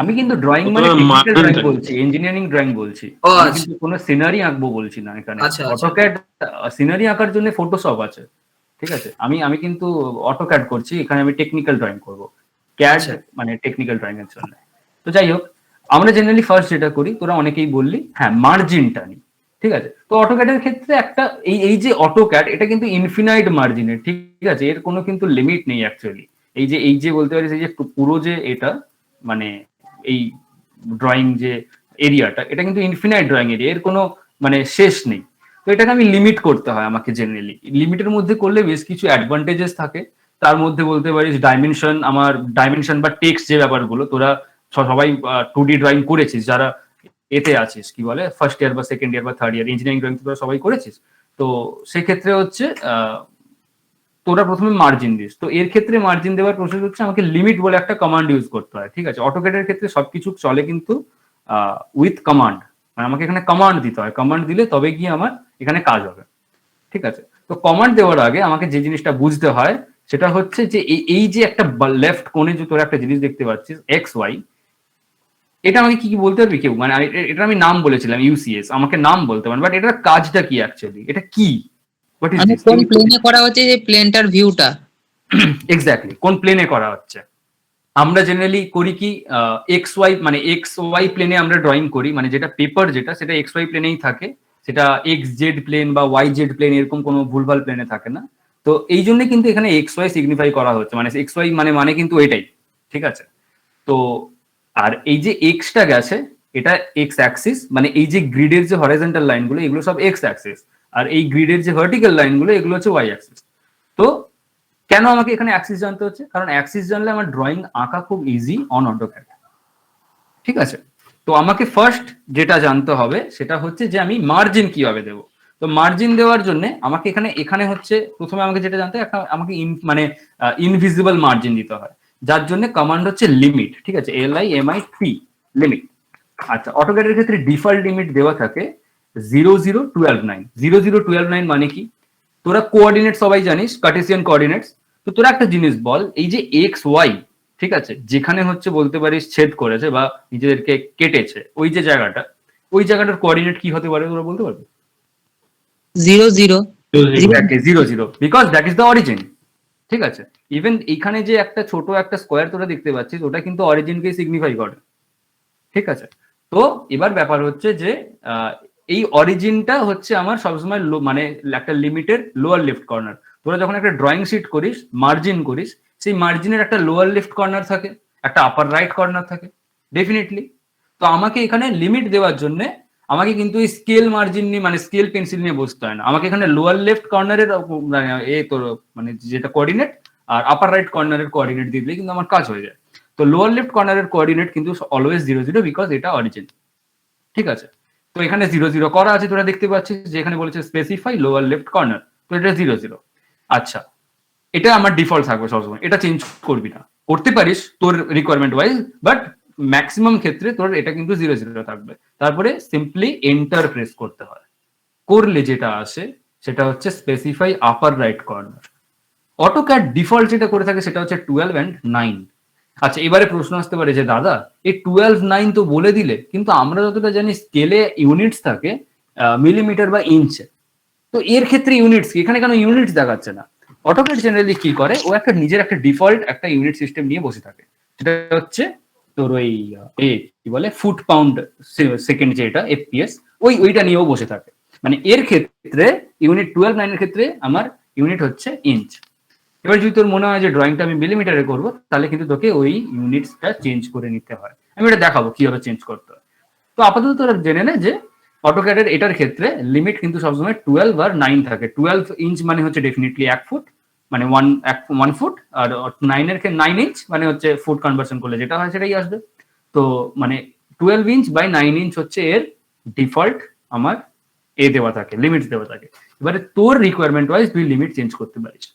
আমি কিন্তু ড্রয়িং মানে টেকনিক্যাল ড্রয়িং বলছি, ইঞ্জিনিয়ারিং ড্রয়িং বলছি, আমি কিন্তু কোনো সিনারি আঁকবো বলছি না এখানে। অটোক্যাড সিনারি আঁকার জন্য ফটোশপ আছে, ঠিক আছে? আমি কিন্তু অটোক্যাড করছি, এখানে আমি টেকনিক্যাল ড্রয়িং করব, ক্যাড মানে টেকনিক্যাল ড্রয়িং এর জন্য। তো যাই হোক, আমরা জেনারেলি ফার্স্ট যেটা করি, তোরা অনেকেই বললি হ্যাঁ মার্জিনটা নি, ঠিক আছে? তো অটোক্যাডের ক্ষেত্রে একটা এই যে অটোক্যাড, এটা কিন্তু ইনফিনাইট মার্জিনের, ঠিক আছে, এর কোনো কিন্তু লিমিট নেই অ্যাকচুয়ালি। এই যে বলতে পারিস এই যে পুরো যে এটা মানে এই ড্রয়িং যে এরিয়াটা, এটা কিন্তু ইনফিনাইট ড্রয়িং এরিয়া, এর কোনো মানে শেষ নেই। তো এটাকে আমি লিমিট করতে হয় আমাকে জেনারেলি। লিমিটের মধ্যে করলে বেশ কিছু অ্যাডভান্টেজেস থাকে, তার মধ্যে বলতে পারিস ডাইমেনশন, আমার ডাইমেনশন বা টেক্সট যে ব্যাপারগুলো, তোরা সবাই 2D ড্রয়িং করেছিস, যারা এতে আছিস কি বলে ফার্স্ট ইয়ার বা সেকেন্ড ইয়ার বা থার্ড ইয়ার ইঞ্জিনিয়ারিং ড্রয়িং তোরা সবাই করেছিস। তো সেক্ষেত্রে হচ্ছে তোরা প্রথমে মার্জিন দিস। তো এর ক্ষেত্রে মার্জিন দেওয়ার প্রসেস হচ্ছে আমাকে লিমিট বলে একটা কমান্ড ইউজ করতে হয়, ঠিক আছে? অটোক্যাডের ক্ষেত্রে সবকিছু চলে কিন্তু উইথ কমান্ড, মানে আমাকে এখানে কমান্ড দিতে হয়, কমান্ড দিলে তবে গিয়ে আমার এখানে কাজ হবে, ঠিক আছে? তো কমান্ড দেওয়ার আগে আমাকে যে জিনিসটা বুঝতে হয় সেটা হচ্ছে যে এই যে একটা লেফট কোণে যে তোরা একটা জিনিস দেখতে পাচ্ছিস এক্স ওয়াই, এটা আমাকে কি কি বলতে পারবি কেউ? মানে এটা আমি নাম বলেছিলাম ইউসিএস, আমাকে নাম বলতে পারেন, বাট এটার কাজটা কি অ্যাকচুয়ালি, এটা কি, হোয়াট ইজ মানে দিস? কোন প্লেনে করা হচ্ছে, যে প্লেনটার ভিউটা এক্স্যাক্টলি কোন প্লেনে করা হচ্ছে। আমরা জেনারেলি করি কি এক্স ওয়াই, মানে এক্স ওয়াই প্লেনে আমরা ড্রয়িং করি, মানে যেটা পেপার যেটা সেটা এক্স ওয়াই প্লেনেই থাকে, সেটা এক্স জেড প্লেন বা ওয়াই জেড প্লেন এরকম কোনো ভুলভাল প্লেনে থাকে না। তো এই জন্য কিন্তু এখানে এক্স ওয়াই সিগনিফাই করা হচ্ছে, মানে এক্স ওয়াই মানে কিন্তু এটাই, ঠিক আছে? তো আর এই যে এক্সটা গেছে এটা এক্স অ্যাক্সিস, মানে এই যে গ্রিডের যে হরাইজন্টাল লাইনগুলো এগুলো সব এক্স অ্যাক্সিস, আর এই গ্রিডের যে ভার্টিক্যাল লাইনগুলো এগুলো হচ্ছে ওয়াই অ্যাক্সিস। তো কেন আমাকে এখানে অ্যাক্সিস জানতে হচ্ছে? কারণ অ্যাক্সিস জানলে আমার ড্রয়িং আঁকা খুব ইজি অন অটোক্যাড, ঠিক আছে? তো আমাকে ফার্স্ট যেটা জানতে হবে সেটা হচ্ছে যে আমি মার্জিন কিভাবে দেবো। তো মার্জিন দেওয়ার জন্য আমাকে এখানে হচ্ছে প্রথমে আমাকে যেটা জানতে হয়, আমাকে মানে ইনভিজিবল মার্জিন দিতে হয়, যার জন্য কমান্ড হচ্ছে লিমিট, ঠিক আছে? LIMIT limit. আচ্ছা, অটোক্যাডের ক্ষেত্রে ডিফল্ট লিমিট দেওয়া থাকে 00129। 00129 মানে কি? তোরা কোঅর্ডিনেট সবাই জানিস, কার্টেসিয়ান কোঅর্ডিনেটস। তো তোরা একটা জিনিস বল, এই যে এক্স ওয়াই, ঠিক আছে, যেখানে হচ্ছে বলতে পারিস ছেদ করেছে বা নিজেদেরকে কেটেছে, ওই যে জায়গাটা, ওই জায়গাটার কোঅর্ডিনেট কি হতে পারে তোরা বলতে পারবি? 0 0 0 because that is the origin, ঠিক আছে? ইভেন এখানে যে একটা ছোট একটা স্কোয়ার তোরা দেখতে পাচ্ছিস ওটা কিন্তু অরিজিনকে সিগনিফাই করে, ঠিক আছে? তো এবার ব্যাপার হচ্ছে যে এই অরিজিনটা হচ্ছে আমার সবসময় মানে একটা লিমিটের লোয়ার লেফট কর্নার। তোরা যখন একটা ড্রয়িং শিট করিস, মার্জিন করিস, সেই মার্জিনের একটা লোয়ার লেফট কর্নার থাকে, একটা আপার রাইট কর্নার থাকে ডেফিনেটলি। তো আমাকে এখানে লিমিট দেওয়ার জন্য আমাকে কিন্তু এই স্কেল মার্জিন নিয়ে মানে স্কেল পেন্সিল নিয়ে বসতে হয় না, আমাকে এখানে লোয়ার লেফট কর্নারের তোর মানে যেটা কোঅর্ডিনেট আর আপার রাইট কর্নারের কোঅর্ডিনেট দিয়ে দিলে কিন্তু আমার কাজ হয়ে যায়। তো লোয়ার লেফট কর্নারের কোঅর্ডিনেট কিন্তু অলওয়েজ 0 0 বিকজ এটা অরিজিন। ঠিক আছে, তো এখানে 0 0 করা আছে, তোরা দেখতে পাচ্ছিস যে এখানে বলেছে স্পেসিফাই লোয়ার লেফট কর্নার, তো এটা 0 0। আচ্ছা, এটা আমার ডিফল্ট থাকবে সবসময়, এটা চেঞ্জ করবি না, করতে পারিস তোর রিকোয়ারমেন্ট ওয়াইজ, বাট ম্যাক্সিমাম ক্ষেত্রে তোর এটা কিন্তু 0 0 থাকবে। তারপরে সিম্পলি এন্টার প্রেস করতে হয়, করলে যেটা আসে সেটা হচ্ছে স্পেসিফাই আপার রাইট কর্নার। অটোক্যাড ডিফল্ট যেটা করে থাকে সেটা হচ্ছে 12 and 9। আচ্ছা, এবারে প্রশ্ন আসতে পারে যে দাদা এই 12 9 তো বলে দিলে, কিন্তু আমরা যতটা জানি স্কেলে ইউনিটস থাকে মিলিমিটার বা ইঞ্চে, তো এর ক্ষেত্রে ইউনিটস কি, এখানে কেন ইউনিটস দেখাচ্ছে না? অটোক্যাড জেনারেলি কি করে, ও একটা নিজের একটা ডিফল্ট একটা ইউনিট সিস্টেম নিয়ে বসে থাকে, সেটা হচ্ছে তোর ওই কি বলে ফুট পাউন্ড সেকেন্ড, যেটা এফপিএস, ওইটা নিয়েও বসে থাকে। মানে এর ক্ষেত্রে ইউনিট 12 9 এর ক্ষেত্রে আমার ইউনিট হচ্ছে ইঞ্চ। এবার যদি তোর মনে হয় যে ড্রয়িংটা আমি মিলিমিটারে করবো, তাহলে কিন্তু তোকে ওই ইউনিটসটা চেঞ্জ করে নিতে হয়। আমি এটা দেখাবো কিভাবে চেঞ্জ করতে হয়। তো আপাতত তোরা জেনে নে যে অটোক্যাডের এটার ক্ষেত্রে লিমিট কিন্তু সবসময় 12 আর 9 থাকে। 12 ইঞ্চ মানে হচ্ছে ডেফিনেটলি 1 ফুট, মানে 1 ফুট, আর 9 ইঞ্চ মানে হচ্ছে ফুট কনভার্সন করলে যেটা হয় সেটাই আসবে। তো মানে 12 ইঞ্চ বাই 9 ইঞ্চ হচ্ছে এর ডিফল্ট আমার দেওয়া থাকে, লিমিট দেওয়া থাকে। এবারে তোর রিকোয়ারমেন্ট ওয়াইজ তুই লিমিট চেঞ্জ করতে পারিস,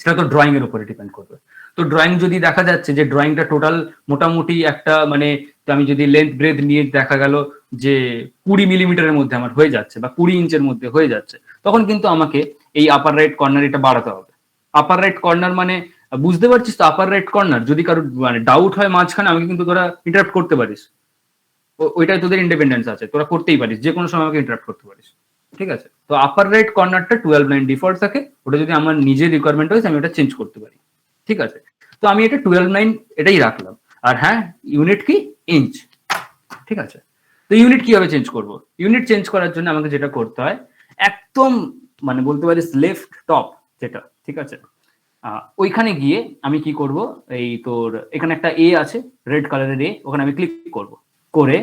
সেটা তো ড্রয়িং এর উপরে ডিপেন্ড করবে। তো ড্রয়িং যদি দেখা যাচ্ছে যে ড্রয়িংটা টোটাল মোটামুটি একটা মানে আমি যদি লেন্থ ব্রেথ নিয়ে দেখা গেল যে 20 মিলিমিটারের মধ্যে আমার হয়ে যাচ্ছে বা 20 ইঞ্চের মধ্যে হয়ে যাচ্ছে, তখন কিন্তু আমাকে এই আপার রাইট কর্নার এটা বাড়াতে হবে। আপার রাইট কর্নার মানে বুঝতে পারছিস তো, আপার রাইট কর্নার যদি কারোর মানে ডাউট হয় মাঝখানে, আমাকে কিন্তু তোরা ইন্টারাপ্ট করতে পারিস, ওইটাই তোদের ইন্ডিপেন্ডেন্স আছে, তোরা করতেই পারিস, যে কোনো সময় আমাকে ইন্টারাপ্ট করতে পারিস। ঠিক আছে, তো আপার রাইট কর্নারটা 12 9 ডিফল্ট থাকে, ওটা যদি আমার নিজের রিকোয়ারমেন্ট হয় আমি ওটা চেঞ্জ করতে পারি। ঠিক আছে, তো আমি এটা 12 9 এটাই রাখলাম। আর হ্যাঁ, ইউনিট কি ইঞ্চ। ঠিক আছে, তো ইউনিট কিভাবে চেঞ্জ করব? ইউনিট চেঞ্জ করার জন্য আমাকে যেটা করতে হয়, একদম মানে বলতে পারিস লেফট টপ যেটা, ঠিক আছে, ওইখানে গিয়ে আমি কি করব, এই তোর এখানে একটা এ আছে রেড কালারের এ, ওখানে আমি ক্লিক করব, করে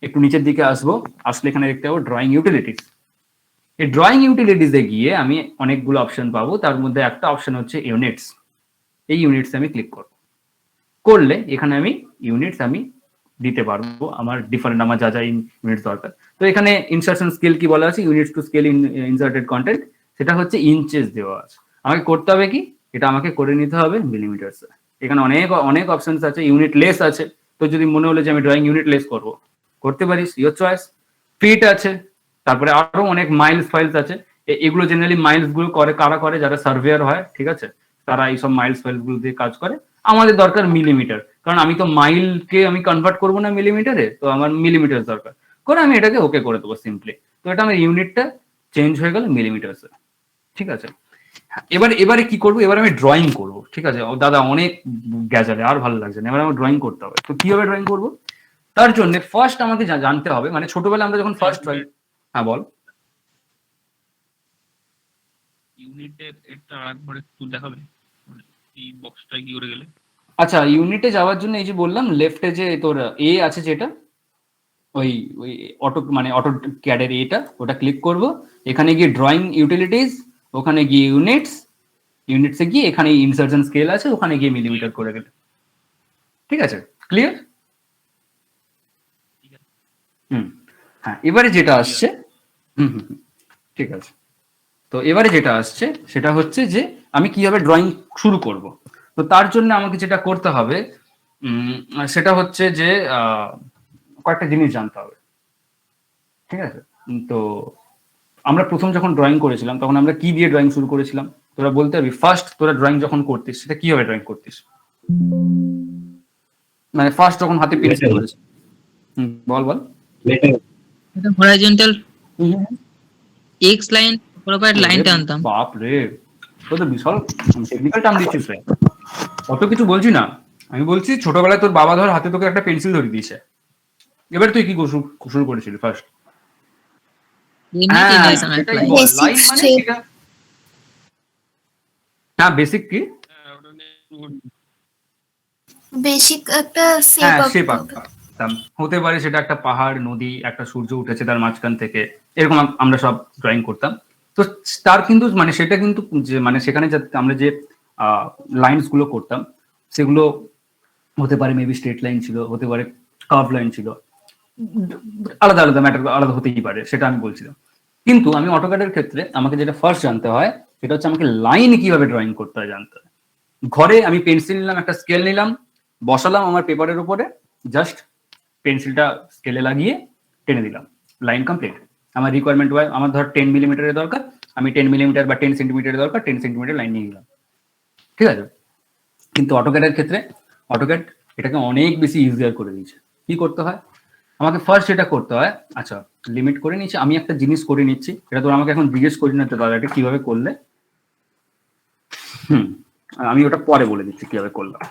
একটু নিচের দিকে আসবো, আসলে এখানে দেখতে পাবো ড্রয়িং ইউটিলিটিস। এই ড্রয়িং ইউটিলিটিসে গিয়ে আমি অনেকগুলো অপশন পাবো, তার মধ্যে একটা অপশন হচ্ছে ইউনিটস। এই ইউনিটস আমি ক্লিক করব, করলে এখানে আমি ইউনিটস আমি দিতে পারবো আমার ডিফারেন্ট আমার যা যা ইউনিটস দরকার। তো এখানে ইনসার্শন স্কেল কি বলা আছে, units to scale inserted content, সেটা হচ্ছে ইঞ্চেস দেওয়া আছে। আমাকে করতে হবে কি, এটা আমাকে করে নিতে হবে মিলিমিটার্স। এখানে অনেক অনেক অপশনস আছে, ইউনিট লেস আছে, তো যদি মনে হলো যে আমি ড্রয়িং ইউনিট লেস করবো, করতে পারিস, ইয়োর চয়েস। ফিট আছে, তারপরে আরো অনেক মাইলস ফাইলস আছে। এগুলো জেনারেলি মাইলস গুলো করে কারা করে, যারা সার্ভেয়ার হয়, ঠিক আছে, তারা এইসব মাইলস ফাইলস গুলো দিয়ে কাজ করে। আমাদের দরকার মিলিমিটার, কারণ আমি তো মাইলকে আমি কনভার্ট করবো না মিলিমিটারে, তো আমার মিলিমিটার দরকার, করে আমি এটাকে ওকে করে দেবো সিম্পলি। তো এটা আমার ইউনিটটা চেঞ্জ হয়ে গেল মিলিমিটার্সে। ঠিক আছে, এবারে কি করবো, এবার আমি ড্রয়িং করবো। ঠিক আছে, ও দাদা অনেক গ্যাজালে আর ভালো লাগছে না, এবার আমার ড্রয়িং করতে হবে। তো কিভাবে ড্রয়িং করবো, তার জন্য ফার্স্ট আমাকে জানতে হবে, মানে ছোটবেলায় আমরা যখন ফার্স্ট ড্রয়িং, হ্যাঁ বল। ইউনিটের এটা আরেকবার একটু দেখাবে, এই বক্সটা কি করে গেলে? আচ্ছা, ইউনিটে যাওয়ার জন্য এই যে বললাম লেফটে যে তোর এ আছে যেটা, ওই ওই অটো মানে অটো ক্যাডের এটা, ওটা ক্লিক করব। এখানে গিয়ে ড্রয়িং ইউটিলিটিস, ওখানে গিয়ে ইউনিটসে গিয়ে এখানে ইনসার্শন স্কেল আছে, ওখানে গিয়ে মিলিমিটার করে গেলে। ঠিক আছে, ক্লিয়ার? হ্যাঁ, এবারে যেটা আসছে, ঠিক আছে, তো এবারে যেটা আসছে সেটা হচ্ছে যে আমি কিভাবে ড্রয়িং শুরু করব। তো তার জন্য আমাকে যেটা করতে হবে সেটা হচ্ছে যে কয়েকটা জিনিস জানতে হবে। ঠিক আছে, তো আমরা প্রথম যখন ড্রয়িং করেছিলাম তখন আমরা কি দিয়ে ড্রয়িং শুরু করেছিলাম, তোরা বলতে পারবি? ফার্স্ট তোরা ড্রয়িং যখন করতিস সেটা কিভাবে ড্রয়িং করতিস, মানে ফার্স্ট যখন হাতে পেন্সিল ধরেছিস? বল বল। এটা horizontal x line proper line টানতাম। বাপ রে, তো তো বিশাল টেকনিক্যাল টার্ম দিচ্ছিস রে। অত কিছু বলছি না, আমি বলছি ছোটবেলায় তোর বাবা ধর হাতে তোকে একটা পেন্সিল ধরে দিয়েছে, এবার তুই কি শুরু করেছিলি ফার্স্ট? এমনি টেনে যেতাম এক লাইন। লাইন মানে হ্যাঁ বেসিক কি? ওটা নিয়ে বেসিক একটা শেপ হ্যাঁ আঁকতে শেপ হবে। আঁকতাম, হতে পারে সেটা একটা পাহাড়, নদী, একটা সূর্য উঠেছে তার মাঝখান থেকে, এরকম আমরা সব ড্রয়িং করতাম। তো তার কিন্তু মানে সেটা কিন্তু যে মানে সেখানে আমরা যে লাইনস গুলো করতাম সেগুলো হতে পারে মেবি স্ট্রেট লাইন ছিল, হতে পারে কার্ভ লাইন ছিল, আলাদা আলাদা ম্যাটার আলাদা হতেই পারে, সেটা আমি বলছিলাম। কিন্তু আমি অটোক্যাডের ক্ষেত্রে আমাকে যেটা ফার্স্ট জানতে হয় সেটা হচ্ছে আমাকে লাইন কিভাবে ড্রয়িং করতে হয় জানতে হয়। ঘরে আমি পেন্সিল নিলাম, একটা স্কেল নিলাম, বসালাম আমার পেপারের উপরে, জাস্ট পেন্সিলটা স্কেলে লাগিয়ে টেনে দিলাম, লাইন কমপ্লিট। আমার রিকোয়ারমেন্ট ওয়াই আমার ধর 10 মিলিমিটারের দরকার, আমি 10 মিলিমিটার বা 10 সেন্টিমিটারের দরকার, 10 সেন্টিমিটার লাইন নিয়ে গেলাম, ঠিক আছে। কিন্তু অটোক্যাডের ক্ষেত্রে অটোক্যাড এটাকে অনেক বেশি ইজিয়ার করে দিয়েছে। কি করতে হয় আমাকে ফার্স্ট, যেটা করতে হয়, আচ্ছা লিমিট করে নিচ্ছি, আমি একটা জিনিস করে নিচ্ছি, এটা তোর আমাকে এখন জিজ্ঞেস করি না তো দাদা এটা কিভাবে করলে, আমি ওটা পরে বলে দিচ্ছি কিভাবে করলাম।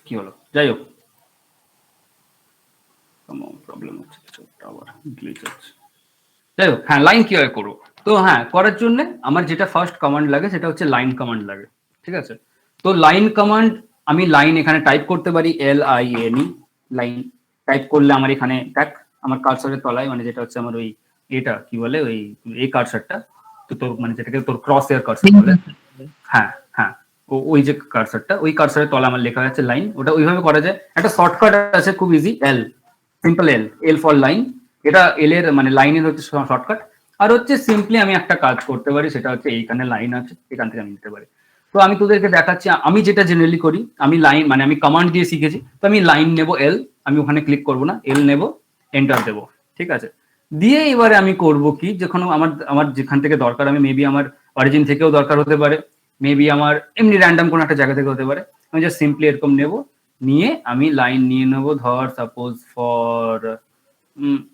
কি হলো, যাই হোক প্রবলেম হচ্ছে, টাওয়ার গ্লিচ হচ্ছে, যাই হোক। হ্যাঁ লাইন কিভাবে করবো, তো হ্যাঁ করার জন্য আমার যেটা ফার্স্ট কমান্ড লাগে সেটা হচ্ছে লাইন কমান্ড লাগে, ঠিক আছে। তো লাইন কমান্ড, আমি লাইন এখানে টাইপ করতে পারি, LINE, লাইন টাইপ করলে আমার এখানে দেখ আমার কার্সরের তলায়, মানে যেটা হচ্ছে আমার ওই এটা কি বলে ওই এই কার্সরটা, তো তোর মানে যেটাকে তোর ক্রস এর কার্সর বলে, হ্যাঁ হ্যাঁ, ওই যে কার্সরটা, ওই কার্সরের তলা আমার লেখা আছে লাইন, ওটা ওইভাবে করা যায়। একটা শর্টকাট আছে খুব easy, simple L for line, এটা এল এর মানে লাইনের হচ্ছে শর্টকাট। আর হচ্ছে সিম্পলি আমি একটা কাজ করতে পারি, সেটা হচ্ছে এইখানে লাইন আছে, এখান থেকে আমি নিতে পারি। তো আমি তোদেরকে দেখাচ্ছি আমি যেটা জেনারেলি করি, আমি লাইন মানে আমি কমান্ড দিয়ে শিখেছি, তো আমি লাইন নেব এল, আমি ওখানে ক্লিক করব না, এল নেব, এন্টার দেবো, ঠিক আছে। দিয়ে এবারে আমি করব কি, যখন আমার আমার যেখান থেকে দরকার, আমি মেবি আমার অরিজিন থেকেও দরকার হতে পারে, মেবি আমার এমনি র্যান্ডম কোনো একটা জায়গা থেকে হতে পারে, আমি জাস্ট সিম্পলি এরকম নেব, নিয়ে আমি লাইন নিয়ে নেবো, ধর সাপোজ ফর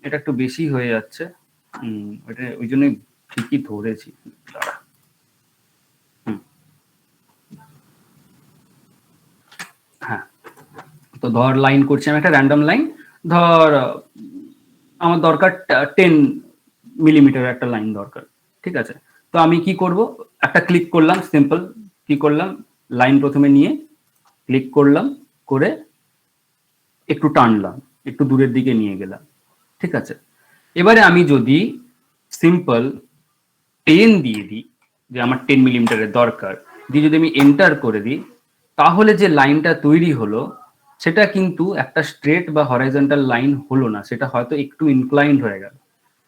এটা একটু বেশি হয়ে যাচ্ছে, ওটা ওই জন্যই ঠিকই ধরেছি, দাঁড়া। হ্যাঁ, তো ধর লাইন করছি আমি একটা র্যান্ডম লাইন, ধর আমার দরকার 10 মিলিমিটার একটা লাইন দরকার, ঠিক আছে। তো আমি কি করব, একটা ক্লিক করলাম, সিম্পল কি করলাম, লাইন প্রথমে নিয়ে ক্লিক করলাম, করে একটু টানলাম, একটু দূরের দিকে নিয়ে গেলাম, ঠিক আছে। এবারে আমি যদি সিম্পল 10 দিয়ে দিই, যে আমার 10 মিলিমিটারের দরকার, দিয়ে যদি আমি এন্টার করে দিই, তাহলে যে লাইনটা তৈরি হলো সেটা কিন্তু একটা স্ট্রেট বা হরাইজন্টাল লাইন হলো না, সেটা হয়তো একটু ইনক্লাইন্ড হয়ে গেল।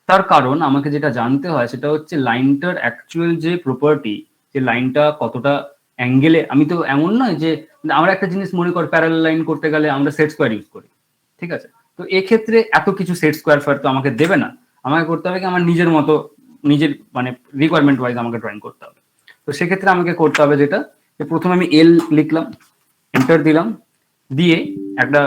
তার কারণ আমাকে যেটা জানতে হয় সেটা হচ্ছে লাইনটার অ্যাকচুয়াল যে প্রপার্টি, যে লাইনটা কতটা অ্যাঙ্গেলে, আমি তো এমন নয় যে আমরা একটা জিনিস মনে কর প্যারালাল লাইন করতে গেলে আমরা সেট স্কোয়ার ইউজ করি, ঠিক আছে। তো এক্ষেত্রে এত কিছু সেট স্কোয়ার ফার তো আমাকে দেবে না, আমাকে করতে হবে কি আমার নিজের মতো, নিজের মানে রিকোয়ারমেন্ট ওয়াইজ আমাকে ড্রয়িং করতে হবে। তো সেক্ষেত্রে আমাকে করতে হবে যেটা, যে প্রথমে আমি এল লিখলাম, এন্টার দিলাম, দিয়ে একটা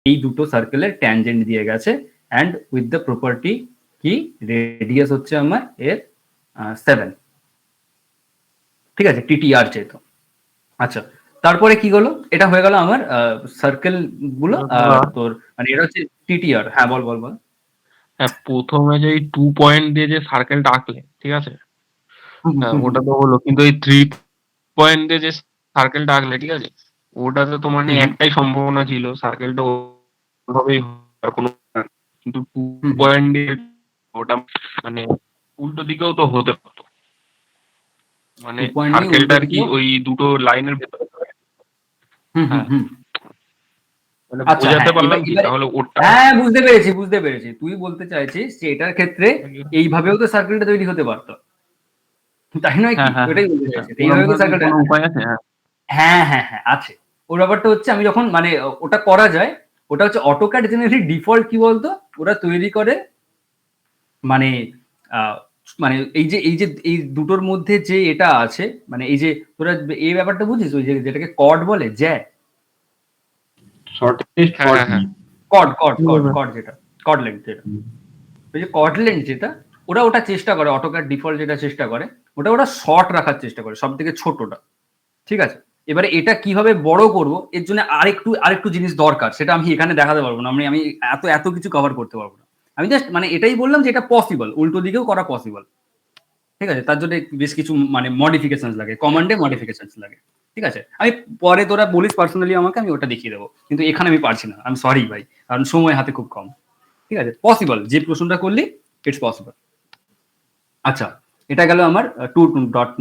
এই দুটো সার্কেলের ট্যানজেন্ট দিয়ে গেছে অ্যান্ড উইথ দ্য প্রপার্টি কি রেডিয়াস হচ্ছে আমার এর 7, ঠিক আছে, টিটিআর যেহেতু। আচ্ছা, তারপরে কি হলো, এটা হয়ে গেল আমার সার্কেল গুলো, তোর মানে এটা হচ্ছে টিটিআর। হ্যাঁ বল বল বল। হ্যাঁ, প্রথমে যে 2 পয়েন্ট দিয়ে যে সার্কেলটা আঁকলে, ঠিক আছে, ওটা তো হলো, কিন্তু এই 3 পয়েন্ট দিয়ে যে সার্কেলটা আঁকলে, ঠিক আছে, ওটাতে তো মানে একটাই সম্ভাবনা ছিল সার্কেলটা ওভাবেই হওয়ার কোনো, কিন্তু 2 পয়েন্ট দিয়ে ওটা মানে উল্টো দিকেও তো হতে পারতো, মানে 2 point নিয়ে সার্কেলটা আর কি উল্টো দিকেও? ওই দুটো লাইনের ভেতরে। হ্যাঁ, মানে আচ্ছা, বোঝাতে হ্যাঁ, পারলাম কি এবারে তাহলে ওটা। হ্যাঁ বুঝতে পেরেছি বুঝতে পেরেছি, তুই বলতে চাইছিস যে এটার ক্ষেত্রে এইভাবেও তো সার্কেলটা তৈরি হতে পারতো, তাই নয় কি? হ্যাঁ, হ্যাঁ, ওটাই বলতে চাইছি, হ্যাঁ, এইভাবে তো ওরকম সার্কেলটা, কোনো উপায় আছে? হ্যাঁ, হ্যাঁ হ্যাঁ হ্যাঁ আছে। ওর ব্যাপারটা হচ্ছে আমি যখন মানে ওটা করা যায়, ওটা হচ্ছে অটোক্যাড জেনারেলি ডিফল্ট কি বলতো, ওরা তৈরি করে মানে আহ, মানে এই দুটোর মধ্যে যে এটা আছে, মানে এই যে তোরা এই ব্যাপারটা বুঝিস, ওই যে যেটাকে কর্ড বলে, জ্যা, শর্টেস্ট হ্যাঁ, হ্যাঁ, হ্যাঁ। কর্ড যেটা কর্ড লেন্থ যেটা, ওই যে কর্ড লেন্থ যেটা, ওটা চেষ্টা করে, অটোক্যাড ডিফল্ট যেটা চেষ্টা করে, ওরা শর্ট রাখার চেষ্টা করে, সব থেকে ছোটটা, ঠিক আছে। এবারে এটা কিভাবে বড় করব, এর জন্য আরেকটু জিনিস দরকার, সেটা আমি এখানে দেখাতে পারবো না, আমি এত কিছু কভার করতে পারবো না। আমি জাস্ট মানে এটাই বললাম যে এটা পসিবল, উল্টো দিকেও করা পসিবল, ঠিক আছে। তার জন্য বেশ কিছু মানে মডিফিকেশন লাগে, কমান্ডে মডিফিকেশন লাগে, ঠিক আছে। আমি পরে তোরা বলিস পার্সোনালি আমাকে, আমি ওটা দেখিয়ে দেবো, কিন্তু এখানে আমি পারছি না, আমি সরি ভাই, কারণ সময় হাতে খুব কম, ঠিক আছে। পসিবল, যে প্রশ্নটা করলি ইটস পসিবল। আচ্ছা, এটা গেল আমার 2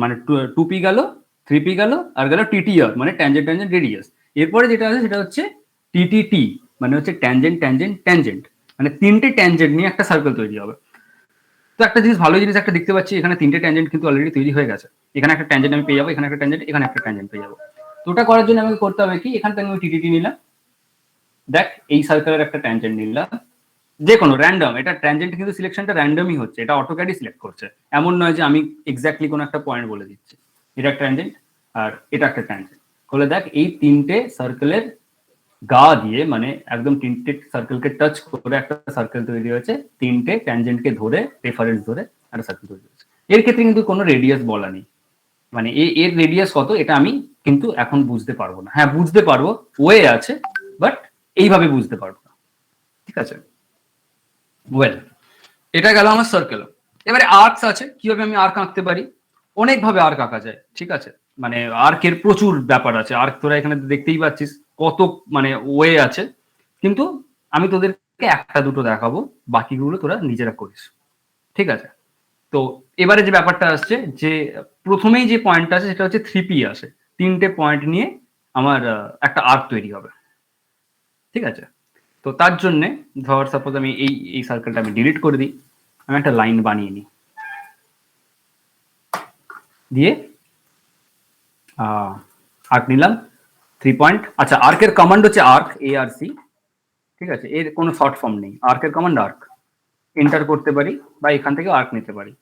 মানে 2p গেল, 3p গেল, আর গেল টিটিআর মানে ট্যানজেন্ট রেডিয়াস। এরপরে যেটা আছে সেটা হচ্ছে টিটিটি, মানে হচ্ছে ট্যানজেন্ট, মানে 3টে ট্যানজেন্ট নিয়ে একটা সার্কেল তৈরি হবে। তো একটা জিনিস, ভালো জিনিস একটা দেখতে পাচ্ছি, এখানে 3টে ট্যানজেন্ট কিন্তু অলরেডি তৈরি হয়ে গেছে। এখানে একটা ট্যানজেন্ট আমি পেয়ে যাবো, এখানে একটা ট্যানজেন্ট, এখানে একটা ট্যানজেন্ট পেয়ে যাবো। তো ওটা করার জন্য আমাকে করতে হবে কি, এখান থেকে আমি টিটিটি নিলাম, দেখ এই সার্কেলের একটা ট্যানজেন্ট নিলাম, যে কোনো র্যান্ডম, এটা ট্যানজেন্ট কিন্তু সিলেকশনটা র্যান্ডমই হচ্ছে, এটা অটোক্যাডই সিলেক্ট করছে, এমন নয় যে আমি এক্স্যাক্টলি কোনো একটা পয়েন্ট বলে দিচ্ছি। এটা একটা ট্যানজেন্ট আর এটা একটা ট্যানজেন্ট বলে, দেখ এই 3টে সার্কেলের গা দিয়ে, মানে একদম 3টে সার্কেলকে টাচ করে একটা সার্কেল তৈরি হয়েছে, 3টে ট্যানজেন্টকে ধরে রেফারেন্স ধরে একটা সার্কেল তৈরি হয়েছে। এর ক্ষেত্রে কিন্তু কোনো রেডিয়াস বলা নেই, মানে এর রেডিয়াস কত এটা আমি কিন্তু এখন বুঝতে পারবো না। হ্যাঁ বুঝতে পারবো, ওয়ে আছে, বাট এইভাবে বুঝতে পারবো না, ঠিক আছে। ওয়েল, এটা গেল আমার সার্কেল। এবারে আর্কস আছে, কিভাবে আমি আর্ক আঁকতে পারি, অনেকভাবে আর্ক আঁকা যায়, ঠিক আছে। মানে আর্কের প্রচুর ব্যাপার আছে, আর্ক তোরা এখানে দেখতেই পাচ্ছিস কত মানে ওয়ে আছে, কিন্তু আমি তোদেরকে একটা দুটো দেখাবো, বাকিগুলো তোরা নিজেরা করিস, ঠিক আছে। তো এবারে যে ব্যাপারটা আসছে, যে প্রথমেই যে পয়েন্টটা আছে সেটা হচ্ছে 3p আসে, 3টে পয়েন্ট নিয়ে আমার একটা আর্ক তৈরি হবে, ঠিক আছে। তো তার জন্য ধর সাপোজ আমি এই সার্কেলটা আমি ডিলিট করে দিই, আমি একটা লাইন বানিয়ে নিই, দিয়ে আর্ক নিলাম 3 পয়েন্ট। আচ্ছা, আর্কের কমান্ড হচ্ছে আর্ক, ARC, ঠিক আছে, এর কোনো শর্ট ফর্ম নেই, আর্কের কমান্ড আর্ক, এন্টার করতে পারি বা এখান থেকে আর্ক নিতে পারি।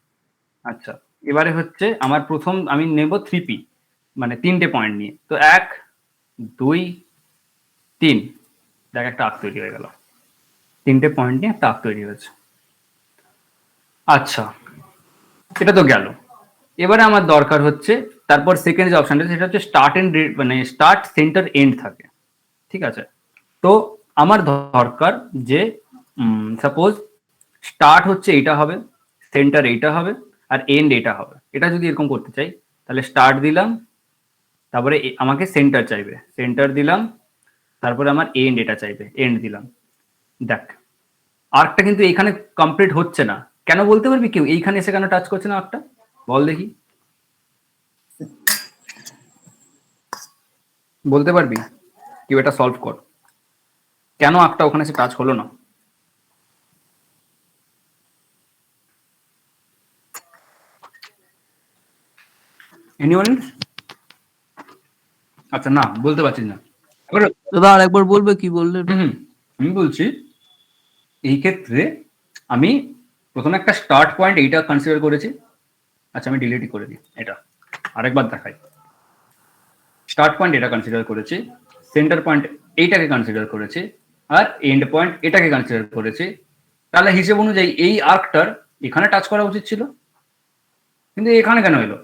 আচ্ছা, এবারে হচ্ছে আমার প্রথম আমি নেব 3p, মানে 3টে পয়েন্ট নিয়ে, তো 1 2 3, দেখ একটা আর্ক তৈরি হয়ে গেল, 3টে পয়েন্ট নিয়ে একটা আর্ক তৈরি হয়েছে। আচ্ছা, এটা তো গেল। এবারে আমার দরকার হচ্ছে, তারপর সেকেন্ড যে অপশনটা সেটা হচ্ছে স্টার্ট এন্ড, মানে স্টার্ট সেন্টার এন্ড থাকে, ঠিক আছে। তো আমার দরকার যে সাপোজ স্টার্ট হচ্ছে এইটা হবে, সেন্টার এইটা হবে, আর এন্ড এটা হবে। এটা যদি এরকম করতে চাই, তাহলে স্টার্ট দিলাম, তারপরে আমাকে সেন্টার চাইবে, সেন্টার দিলাম, তারপরে আমার এন্ড এটা চাইবে, এন্ড দিলাম। দেখ আর্কটা কিন্তু এখানে কমপ্লিট হচ্ছে না, কেন বলতে পারবি কেউ, এইখানে এসে কেন টাচ করছে না আর্কটা, বল দেখি, বলতে পারবি কেউ, এটা সলভ কর, কেন আর্কটা ওখানে এসে টাচ হলো না। এনিওয়ান? আচ্ছা, না বলতে পারছিস না। এবার দাদা আরেকবার বলবে কি বললে? আমি বলছি এই ক্ষেত্রে আমি প্রথমে একটা স্টার্ট পয়েন্ট এইটা কনসিডার করেছি। আচ্ছা, আমি ডিলিটই করে দিই, এটা আরেকবার দেখাই। স্টার্ট পয়েন্ট এটা কনসিডার করেছি, সেন্টার পয়েন্ট এইটাকে কনসিডার করেছি, আর এন্ড পয়েন্ট এটাকে কনসিডার করেছি, তাহলে হিসেব অনুযায়ী এই আর্কটার এখানে টাচ করা উচিত ছিল, কিন্তু এখানে কেন এলো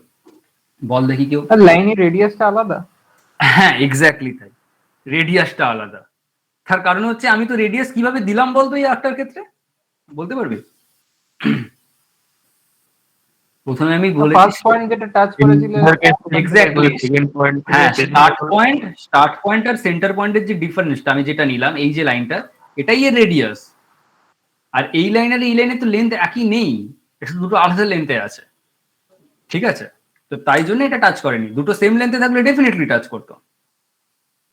বল দেখি কেউ? আর লাইনের রেডিয়াসটা আলাদা। হ্যাঁ এক্স্যাক্টলি তাই, রেডিয়াসটা আলাদা। তার কারণ হচ্ছে আমি তো রেডিয়াস কিভাবে দিলাম বলতো এই আর্কটার ক্ষেত্রে, বলতে পারবি? প্রথমে আমি বলেছি ফার্স্ট পয়েন্ট যেটা টাচ করেছিল এক্স্যাক্টলি, সেকেন্ড পয়েন্ট হ্যাঁ স্টার্ট পয়েন্ট আর সেন্টার পয়েন্টের যে ডিফারেন্সটা আমি যেটা নিলাম, এই যে লাইনটা, এটাই এর রেডিয়াস। আর এই লাইন আর এই লাইনের তো লেন্থ একই নেই, এটা দুটো আলাদা লেন্থে আছে, ঠিক আছে? তো তাই জন্য এটা টাচ করেনি, দুটো সেম লেন্থে থাকলে ডেফিনেটলি টাচ করতো।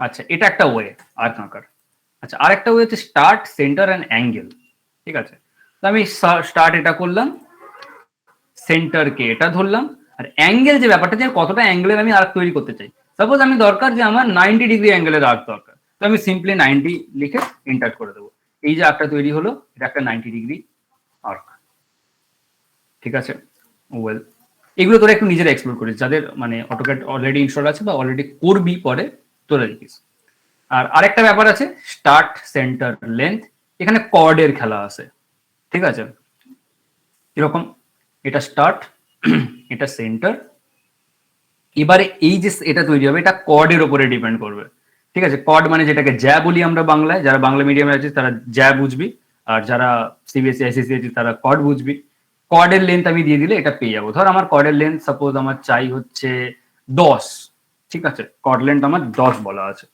আচ্ছা এটা একটা ওয়ে আর্ক আঁকার। আচ্ছা আর একটা ওয়ে হচ্ছে স্টার্ট, সেন্টার অ্যান্ড অ্যাঙ্গেল, ঠিক আছে? তো আমি স্টার্ট এটা করলাম, সেন্টারকে এটা ধরলাম, আর অ্যাঙ্গেল যে ব্যাপারটা, যে কতটা অ্যাঙ্গেলের আমি আর্ক তৈরি করতে চাই। সাপোজ আমি দরকার যে আমার 90 ডিগ্রি অ্যাঙ্গেলের আর্ক দরকার, তো আমি সিম্পলি 90 লিখে এন্টার করে দেবো। এই যে আর্কটা তৈরি হলো, এটা একটা 90 ডিগ্রি আর্ক, ঠিক আছে? ওয়েল, এগুলো তোরা একটু নিজেরা এক্সপ্লোর করিস, যাদের মানে অটোক্যাড অলরেডি ইনস্টল আছে বা অলরেডি করবি পরে, তোরা দেখিস। আর আরেকটা ব্যাপার আছে, স্টার্ট, সেন্টার, লেন্থ, এখানে কর্ডের খেলা আছে, ঠিক আছে? এরকম এটা স্টার্ট, এটা সেন্টার, এবারে এই যে এটা তৈরি হবে এটা কর্ডের উপরে ডিপেন্ড করবে, ঠিক আছে? কর্ড মানে যেটাকে জ্যা বলি আমরা বাংলায়, যারা বাংলা মিডিয়ামে আছে তারা জ্যা বুঝবি, আর যারা সিবিএসসি আইসিএসসি আছে তারা কর্ড বুঝবি। কর্ডের লেন্থ আমি দিয়ে দিলে এটা পেয়ে যাবো। ধর আমার কর্ডের লেন্থ সাপোজ আমার চাই হচ্ছে 10, ঠিক আছে? কর্ড লেন্থ আমার 10 বলা আছে,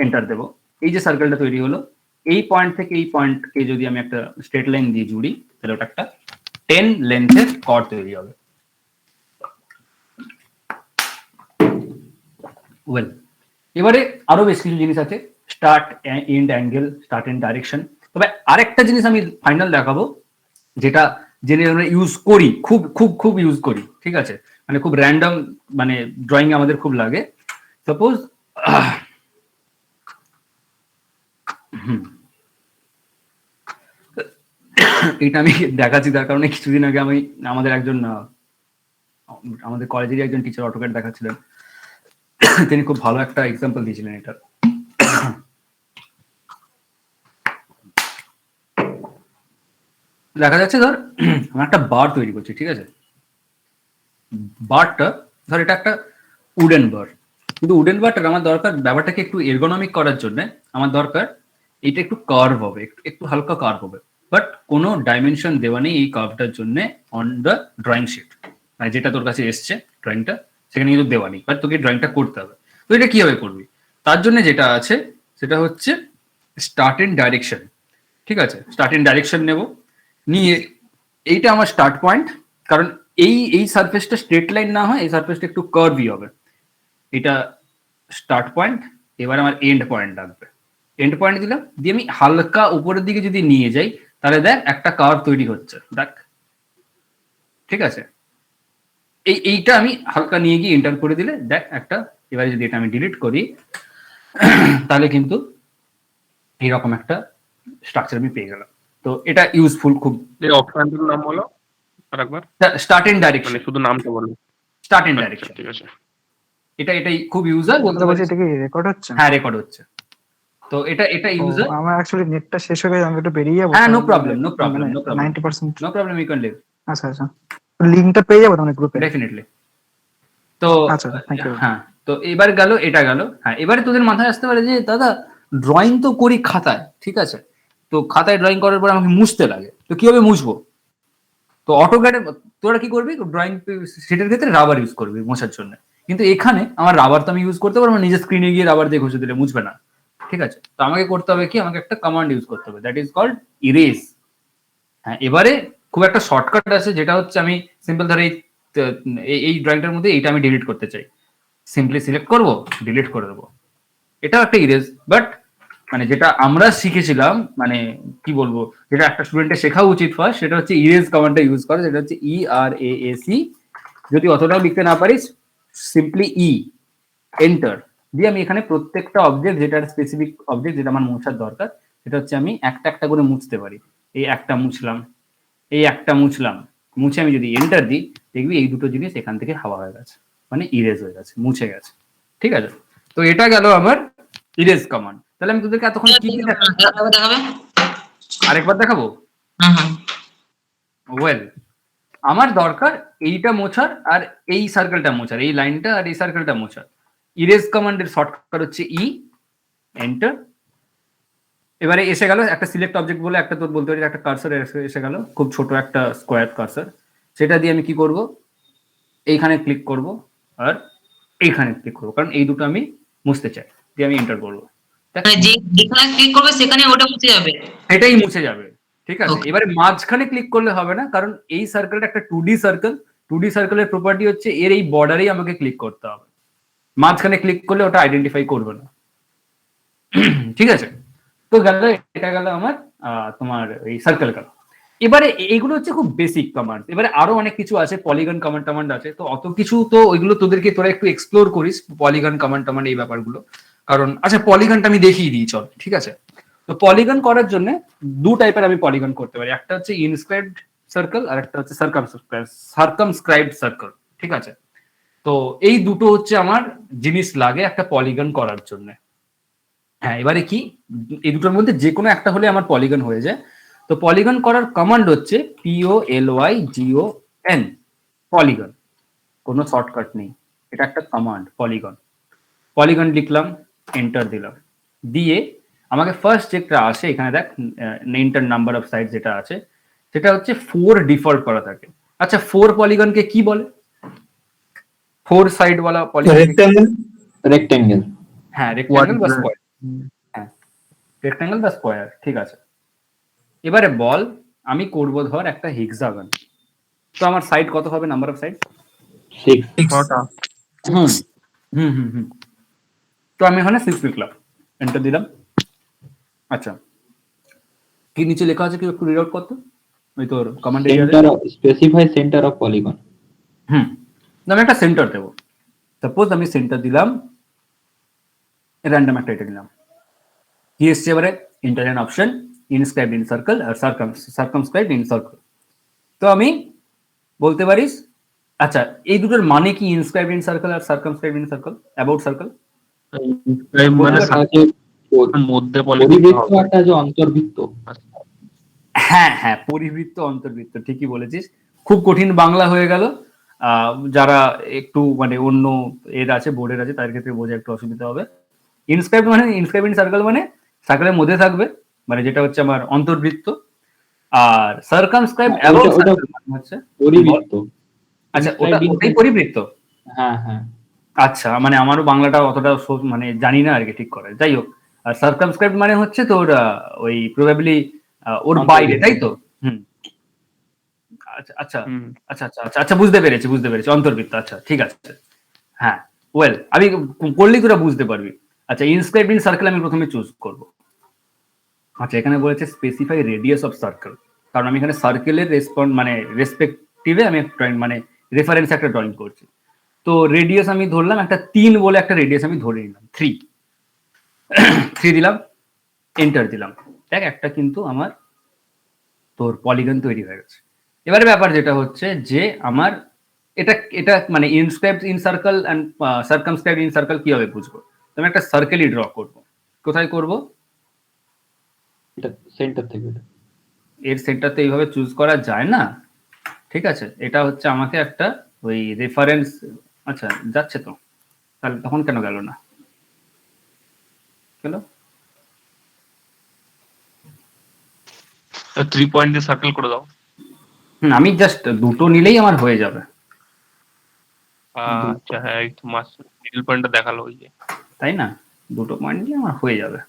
এন্টার দেবো। এই যে সার্কেলটা তৈরি হলো, এই পয়েন্ট থেকে এই পয়েন্টকে যদি আমি একটা স্ট্রেট লাইন দিয়ে জুড়ি, তাহলে ওটা একটা 10 লেন্থের কর্ড তৈরি হবে। ওয়েল, এবারে আরো বেশ কিছু জিনিস আছে, start, end angle, start end direction. তবে আরেকটা জিনিস আমি ফাইনাল দেখাবো, যেটা জেনে আমরা ইউজ করি, খুব খুব খুব ইউজ করি, ঠিক আছে? মানে খুব র্যান্ডম, মানে ড্রয়িং আমাদের খুব লাগে। সাপোজ এটা আমি দেখাচ্ছি তার কারণে কিছুদিন আগে আমি আমাদের একজন আমাদের কলেজেরই একজন টিচার অটোক্যাড দেখাচ্ছিলেন, তিনি খুব ভালো একটা এক্সাম্পল দিয়েছিলেন এটার। দেখা যাচ্ছে ধর আমি একটা বার তৈরি করছি, ঠিক আছে? বারটা ধর এটা একটা উডেন বার, কিন্তু উডেন বারটা আমার দরকার ব্যাপারটাকে একটু এরগোনমিক করার জন্য আমার দরকার এটা একটু কার্ভ হবে, একটু হালকা কার্ভ হবে, বাট কোনো ডাইমেনশন দেওয়া নেই এই কার্ভটার জন্য অন দ্য ড্রয়িং শিট, মানে যেটা তোর কাছে এসছে ড্রয়িংটা, সেখানে কিন্তু দেওয়া নেই, বাট তোকে ড্রয়িংটা করতে হবে। তো এটা কিভাবে করবি, তার জন্য যেটা আছে সেটা হচ্ছে স্টার্ট এন্ড ডাইরেকশন, ঠিক আছে? স্টার্ট এন্ড ডাইরেকশন নেব, নিয়ে এইটা আমার স্টার্ট পয়েন্ট, কারণ এই সারফেসটা স্ট্রেট লাইন না হয়, এই সারফেসটা একটু কার্ভই হবে, এটা স্টার্ট পয়েন্ট। এবার আমার এন্ড পয়েন্ট লাগবে, এন্ড পয়েন্ট দিলাম, দিয়ে আমি হালকা উপরের দিকে যদি নিয়ে যাই তাহলে দেখ একটা কার্ভ তৈরি হচ্ছে, দেখ, ঠিক আছে? এইটা আমি হালকা নিয়ে গিয়ে এন্টার করে দিলে দেখ একটা, এবারে যদি এটা আমি ডিলিট করি তাহলে কিন্তু এইরকম একটা স্ট্রাকচার আমি পেয়ে গেলাম। তো এটা ইউজফুল খুব। এই অপশনটার নাম বলো আরেকবার, স্টার্ট এন্ড ডাইরেকশন, মানে শুধু নামটা বলো। স্টার্ট এন্ড আচ্ছা, ডাইরেকশন, ঠিক আছে। এটাই খুব ইউজার বলতে পারছি। এটা কি রেকর্ড হচ্ছে? হ্যাঁ রেকর্ড হচ্ছে। তো এটা ইউজার, আমার অ্যাকচুয়ালি নেটটা শেষ হয়ে গেছে, আমি একটু বেরিয়ে যাবো। হ্যাঁ no problem, no problem, no problem, 90%। No problem, you can leave. আচ্ছা আচ্ছা, লিংকটা পেয়ে যাবো তোমার গ্রুপে? ডেফিনেটলি। তো আচ্ছা থ্যাংক ইউ। হ্যাঁ, তো এবার গেল, এটা গেল। হ্যাঁ, এবারে তোদের মাথায় আসতে পারে যে দাদা ড্রয়িং তো করি খাতায়, ঠিক আছে? তো খাতায় ড্রয়িং করার পর আমাকে মুছতে লাগে, তো কিভাবে মুছবো? তো অটোক্যাডে তোরা কি করবি, ড্রয়িং শিটের ক্ষেত্রে রাবার ইউজ করবি মোছার জন্য, কিন্তু এখানে আমার রাবার তো আমি ইউজ করতে পারবো, নিজের স্ক্রিনে গিয়ে রাবার দিয়ে ঘষে দিলে মুছবে না, ঠিক আছে? তো আমাকে করতে হবে কি, আমাকে একটা কমান্ড ইউজ করতে হবে, দ্যাট ইজ কল্ড ইরেজ। হ্যাঁ, এবারে খুব একটা শর্টকাট আছে, যেটা হচ্ছে আমি সিম্পল ধরে এই ড্রয়িংটার মধ্যে এইটা আমি ডিলিট করতে চাই, সিম্পলি সিলেক্ট করব, ডিলিট করে দেবো, এটা একটা ইরেজ। বাট মানে যেটা আমরা শিখেছিলাম, মানে কি বলবো, যেটা একটা স্টুডেন্টের শেখা উচিত ফার্স্ট, সেটা হচ্ছে ইরেজ কমান্ডটা ইউজ করে, যেটা হচ্ছে ERASE। যদি অতটাও লিখতে না পারিস, সিম্পলি এন্টার দিয়ে আমি এখানে প্রত্যেকটা অবজেক্ট, যেটা স্পেসিফিক অবজেক্ট যেটা আমার মোছার দরকার, সেটা হচ্ছে আমি একটা একটা করে মুছতে পারি। এই একটা মুছলাম, এই একটা মুছলাম, মুছে আমি যদি এন্টার দিই, দেখবি এই দুটো জিনিস এখান থেকে হাওয়া হয়ে গেছে, মানে ইরেজ হয়ে গেছে, মুছে গেছে, ঠিক আছে? তো এটা গেল আমার ইরেজ কমান্ড। তাহলে আমি তোদেরকে এতক্ষণ কি কি দেখাবো? দেখাবে। আরেকবার দেখাবো? হ্যাঁ। ওয়েল, আমার দরকার এইটা মোছার আর এই সার্কেলটা মোছার, এই লাইনটা আর এই সার্কেলটা মোছার। ইরেজ কমান্ডের শর্টকাট হচ্ছে ই, এন্টার। এবারে এসে গেল একটা সিলেক্ট অবজেক্ট বলে একটা, তোর বলতে পারি একটা কার্সর এসে গেল, খুব ছোট একটা স্কোয়ার কার্সর। সেটা দিয়ে আমি কি করব, এইখানে ক্লিক করব আর এইখানে ক্লিক করব, কারণ এই দুটো আমি মুছতে চাই। দিয়ে আমি এন্টার করবো, মানে যেখানে ক্লিক করবে সেখানে ওটা মুছে যাবে। এটাই মুছে যাবে। ঠিক আছে, Okay. এবারে মাঝখানে ক্লিক করলে হবে না, কারণ এই সার্কেলটা একটা 2D সার্কেল। 2D সার্কেলের প্রপার্টি হচ্ছে এর এই বর্ডারেই আমাকে ক্লিক করতে হবে, মাঝখানে ক্লিক করলে ওটা আইডেন্টিফাই করবে না। ঠিক আছে, তো গেল, এটা গেল আমার তোমার এই সার্কেল গেল। এবারে এইগুলো হচ্ছে খুব বেসিক কমান্ড। এবারে আরো অনেক কিছু আছে, পলিগন কমান্ড আছে, তো অত কিছু তো ওইগুলো তোদেরকে তোরা একটু এক্সপ্লোর করিস, পলিগন কমান্ড এই ব্যাপারগুলো। কারণ আচ্ছা, পলিগনটা আমি দেখিয়ে দিই চল। ঠিক আছে, তো পলিগন করার জন্য দু টাইপের আমি পলিগন করতে পারি, একটা হচ্ছে ইনস্ক্রাইবড সার্কেল আর একটা হচ্ছে সার্কামস্ক্রাইবড সার্কেল। ঠিক আছে, তো এই দুটো হচ্ছে আমার জিনিস লাগে একটা পলিগন করার জন্য। হ্যাঁ, এবারে কি, এই দুটোর মধ্যে যে কোনো একটা হলে আমার পলিগন হয়ে যায়। তো পলিগন করার কমান্ড হচ্ছে POLYGON, পলিগন, কোনো শর্টকাট নেই, এটা একটা কমান্ড পলিগন। পলিগন লিখলাম, এন্টার দিলাম, দিয়ে আমাকে ফার্স্ট যেটা আসে এখানে দেখ, এন্টার নাম্বার অফ সাইড যেটা আছে সেটা হচ্ছে 4 ডিফল্ট করা থাকে। আচ্ছা, 4 পলিগনকে কি বলে? 4 সাইড ওয়ালা পলিগন, রেক্টেঙ্গেল। হ্যাঁ, রেক্টেঙ্গেল বা স্কয়ার। হ্যাঁ, রেক্টেঙ্গেল বা স্কয়ার। ঠিক আছে, এবারে বল আমি করব ধর একটা হেক্সাগন, তো আমার সাইড কত হবে, নাম্বার অফ সাইড? 6। হুম হুম হুম হুম তো আমি এখানে 6 লিখলাম, এন্টার দিলাম। আচ্ছা, কি নিচে লেখা আছে কি একটু রিড আউট করতে, ওই তোর command centre, specify centre of polygon. আমি একটা সেন্টার দেবো। সাপোজ আমি সেন্টার দিলাম, র্যান্ডম একটা এটা দিলাম। কি এসছে এবারে? Internet option, inscribed in circle আর সার্কামস্ক্রাইবড ইন সার্কেল। তো আমি বলতে পারিস, আচ্ছা এই দুটোর মানে কি, ইনস্ক্রাইবড ইন সার্কেল আর circumscribed in circle, about circle? মানে মধ্যে পরিবৃত্ত একটা যে অন্তর্বৃত্ত। হ্যাঁ হ্যাঁ, পরিবৃত্ত অন্তর্বৃত্ত, ঠিকই বলেছিস। খুব কঠিন বাংলা হয়ে গেল, যারা একটু মানে অন্য এর আছে, বোর্ডের আছে, তাদের ক্ষেত্রে বোঝা একটু অসুবিধা হবে। ইনস্ক্রাইব মানে, ইনস্ক্রাইব ইন সার্কেল মানে সার্কেলের মধ্যে থাকবে, মানে যেটা হচ্ছে আমার অন্তর্বৃত্ত। আর সার্কামস্ক্রাইব অ্যাবাউট সার্কেল মানে হচ্ছে পরিবৃত্ত। আচ্ছা, ওটাই পরিবৃত্ত। হ্যাঁ হ্যাঁ, আচ্ছা, মানে আমারও বাংলাটা অতটা মানে জানি না আর কি ঠিক করে, যাই হোক। আর সার্কামস্ক্রাইব মানে হচ্ছে তোর ওই প্রবাবলি ওর বাইরে, তাই তো? আচ্ছা আচ্ছা আচ্ছা আচ্ছা আচ্ছা আচ্ছা, বুঝতে পেরেছি অন্তর্বৃত্ত। আচ্ছা ঠিক আছে, হ্যাঁ ওয়েল, আমি করলেই তোরা বুঝতে পারবি। আচ্ছা, ইনস্ক্রাইব ইন সার্কেল আমি প্রথমে চুজ করব। আচ্ছা, এখানে বলেছে স্পেসিফাই রেডিয়াস অফ সার্কেল, কারণ আমি এখানে সার্কেলের মানে রেসপেক্টিভে আমি মানে রেফারেন্স একটা ড্রয়িং করছি। তো রেডিয়াস আমি ধরলাম একটা 3 বলে একটা রেডিয়াস আমি ধরে নিলাম, 3 দিলাম, এন্টার দিলাম। দেখ, একটা কিন্তু আমার তোর পলিগন তৈরি হয়ে গেছে। এবারে ব্যাপার যেটা হচ্ছে যে আমার এটা মানে inscribed in circle and circumscribed in circle কিভাবে বুঝবো? তো আমি একটা সার্কেলই ড্র করব। কোথায় করব? এটা সেন্টার থেকে। এর সেন্টার তো এইভাবে চুজ করা যায় না। ঠিক আছে, এটা হচ্ছে আমাকে একটা ওই রেফারেন্স, আচ্ছা যাচ্ছে তো, তাহলে তখন কেন গেল না? গেল 3 পয়েন্ট দিয়ে সার্কেল করে দাও। আমি জাস্ট দুটো নিলেই আমার হয়ে যাবে। আচ্ছা হ্যাঁ, একটু মাস মিডল পয়েন্টটা দেখালো ওই যে, তাই না? দুটো পয়েন্ট নিলে আমার হয়ে যাবে।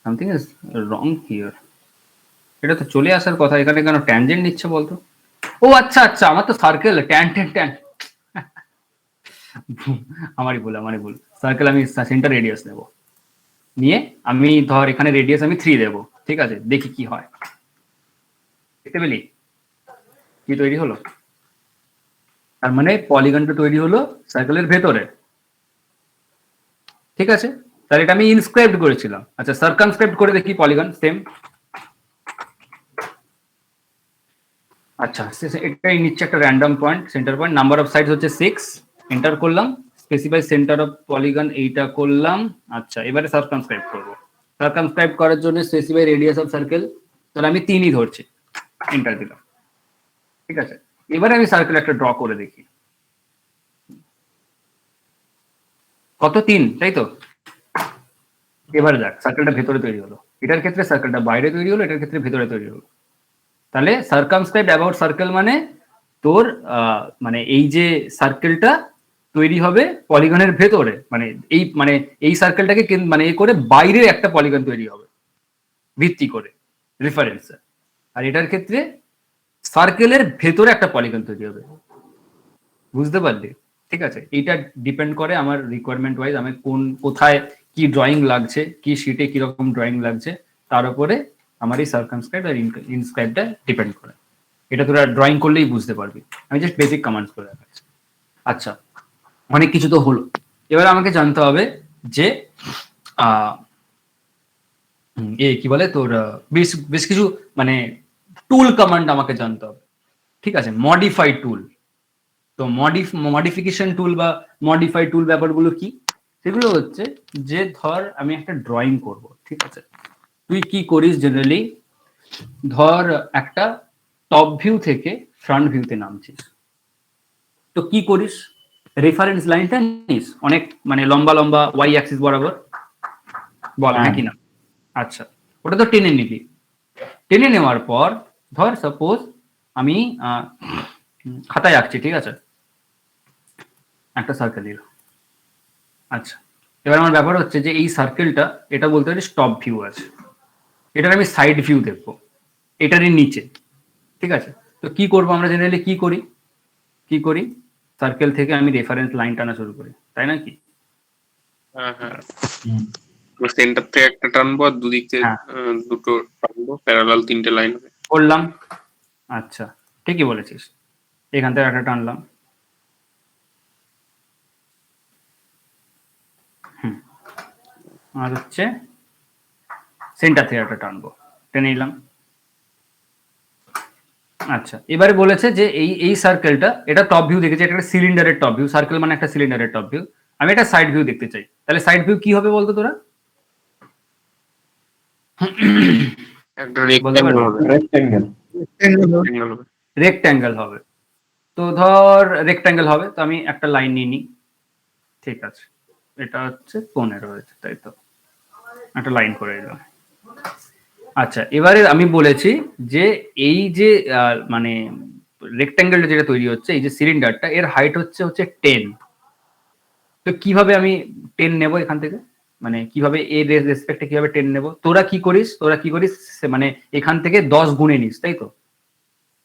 Something is wrong here. এটা তো চলে আসার কথা, এখানে কেন ট্যানজেন্ট নিচ্ছে বলতো? ও আচ্ছা আচ্ছা, আমার তো সার্কেল ট্যান আমারই ভুল। সার্কেল আমি সেন্টার রেডিয়াস নেব, নিয়ে আমি ধর এখানে রেডিয়াস আমি 3 দেবো। ঠিক আছে, দেখি কি হয়। দেখতে পেলি কি তৈরি হলো? তার মানে পলিগনটা তৈরি হলো সার্কেলের ভেতরে। ঠিক আছে, তাহলে এটা আমি ইনস্ক্রাইবড করেছিলাম। আচ্ছা, সার্কামস্ক্রাইবড করে দেখি পলিগন সেম। আচ্ছা, এটাই নিচ্ছে একটা random point, centre point, number of sides হচ্ছে 6, এন্টার করলাম, স্পেসিফাই সেন্টার অফ পলিগন এইটা করলাম। আচ্ছা, এবারে সার্কামস্ক্রাইব করবো। সার্কামস্ক্রাইব করার জন্য স্পেসিফাই রেডিয়াস অফ সার্কেল, তাহলে আমি 3ই ধরছি, এন্টার দিলাম। ঠিক আছে, এবারে আমি সার্কেল একটা ড্র করে দেখি। কত? 3, তাই তো? এবারে দেখ সার্কেলটা ভেতরে তৈরি হলো, এটার ক্ষেত্রে সার্কেলটা বাইরে তৈরি হলো, এটার ক্ষেত্রে ভেতরে তৈরি হলো। তাহলে সার্কামস্ক্রাইব অ্যাবাউট সার্কেল মানে তোর মানে এই যে সার্কেলটা তৈরি হবে পলিগনের ভেতরে, মানে এই সার্কেলটাকে মানে এ করে বাইরে একটা পলিগন তৈরি হবে ভিত্তি করে রেফারেন্স। আর এটার ক্ষেত্রে সার্কেলের ভেতরে একটা পলিগন তৈরি হবে। বুঝতে পারলি? ঠিক আছে, এইটা ডিপেন্ড করে আমার রিকোয়ারমেন্ট ওয়াইজ আমি কোথায় কি ড্রয়িং লাগছে, কি শিটে কিরকম ড্রয়িং লাগছে, তার উপরে আমার এই সার্কামস্ক্রাইব আর ইনস্ক্রাইবটা ডিপেন্ড করে। এটা তোরা ড্রয়িং করলেই বুঝতে পারবি, আমি জাস্ট বেসিক কমান্ডস করে দেখাচ্ছি। আচ্ছা, অনেক কিছু তো হলো, এবার আমাকে জানতে হবে যে কি বলে তোর বেশ কিছু মানে টুল কমান্ড আমাকে জানতে হবে। ঠিক আছে, মডিফাই টুল। তো মডিফিকেশন টুল বা মডিফাই টুল ব্যাপারগুলো কি? সেগুলো হচ্ছে যে ধর আমি একটা ড্রয়িং করব, ঠিক আছে, তুই কি করিস জেনারেলি, ধর একটা টপ ভিউ থেকে ফ্রন্ট ভিউতে নামছিস, তো কি করিস, রেফারেন্স লাইনটা নিস অনেক মানে লম্বা লম্বা ওয়াই অ্যাক্সিস বরাবর, বল হ্যাঁ কি না? আচ্ছা, ওটা তো টেনে নিবি। টেনে নেওয়ার পর ধর সাপোজ আমি খাতায় আঁকছি, ঠিক আছে, একটা সার্কেল দিল। আচ্ছা, এবার আমার ব্যাপার হচ্ছে যে এই সার্কেলটা, এটা বলতে পারিস টপ ভিউ আছে, এটার আমি সাইড ভিউ দেখবো, এটারই নিচে। ঠিক আছে, তো কি করবো আমরা জেনারেলি, কি করি সার্কেল থেকে আমি রেফারেন্স লাইন টানা শুরু করি, তাই না কি? হ্যাঁ হ্যাঁ, সেন্টার থেকে একটা টানবো আর দুদিক থেকে দুটো টানবো, প্যারালাল 3টে লাইন হবে। করলাম। আচ্ছা, ঠিকই বলেছিস, এখান থেকে একটা টানলাম, আর হচ্ছে সেন্টার থেকে একটা টানবো, টেনে নিলাম। আচ্ছা, এবারে বলেছে যে এই সার্কেলটা, এটা টপ ভিউ দেখেছি, এটা একটা সিলিন্ডারের টপ ভিউ, সার্কেল মানে একটা সিলিন্ডারের টপ ভিউ, আমি এটা সাইড ভিউ দেখতে চাই, তাহলে সাইড ভিউ কি হবে বলতো তোরা? একটা রেক্ট্যাঙ্গেল হবে। রেক্ট্যাঙ্গেল হবে। তো ধর রেক্ট্যাঙ্গেল হবে, তো আমি একটা লাইন নিয়ে নিই। ঠিক আছে, এটা হচ্ছে 15 হয়েছে, তাই তো, একটা লাইন করে দিলাম। আচ্ছা, এবারে আমি বলেছি যে এই যে মানে রেক্ট্যাঙ্গেলটা যেটা তৈরি হচ্ছে, এই যে সিলিন্ডারটা, এর হাইট হচ্ছে 10। তো কিভাবে আমি 10 নেব এখান থেকে, মানে কিভাবে এর রেসপেক্টে কিভাবে 10 নেব? তোরা কি করিস মানে এখান থেকে 10 গুণে নিস, তাই তো?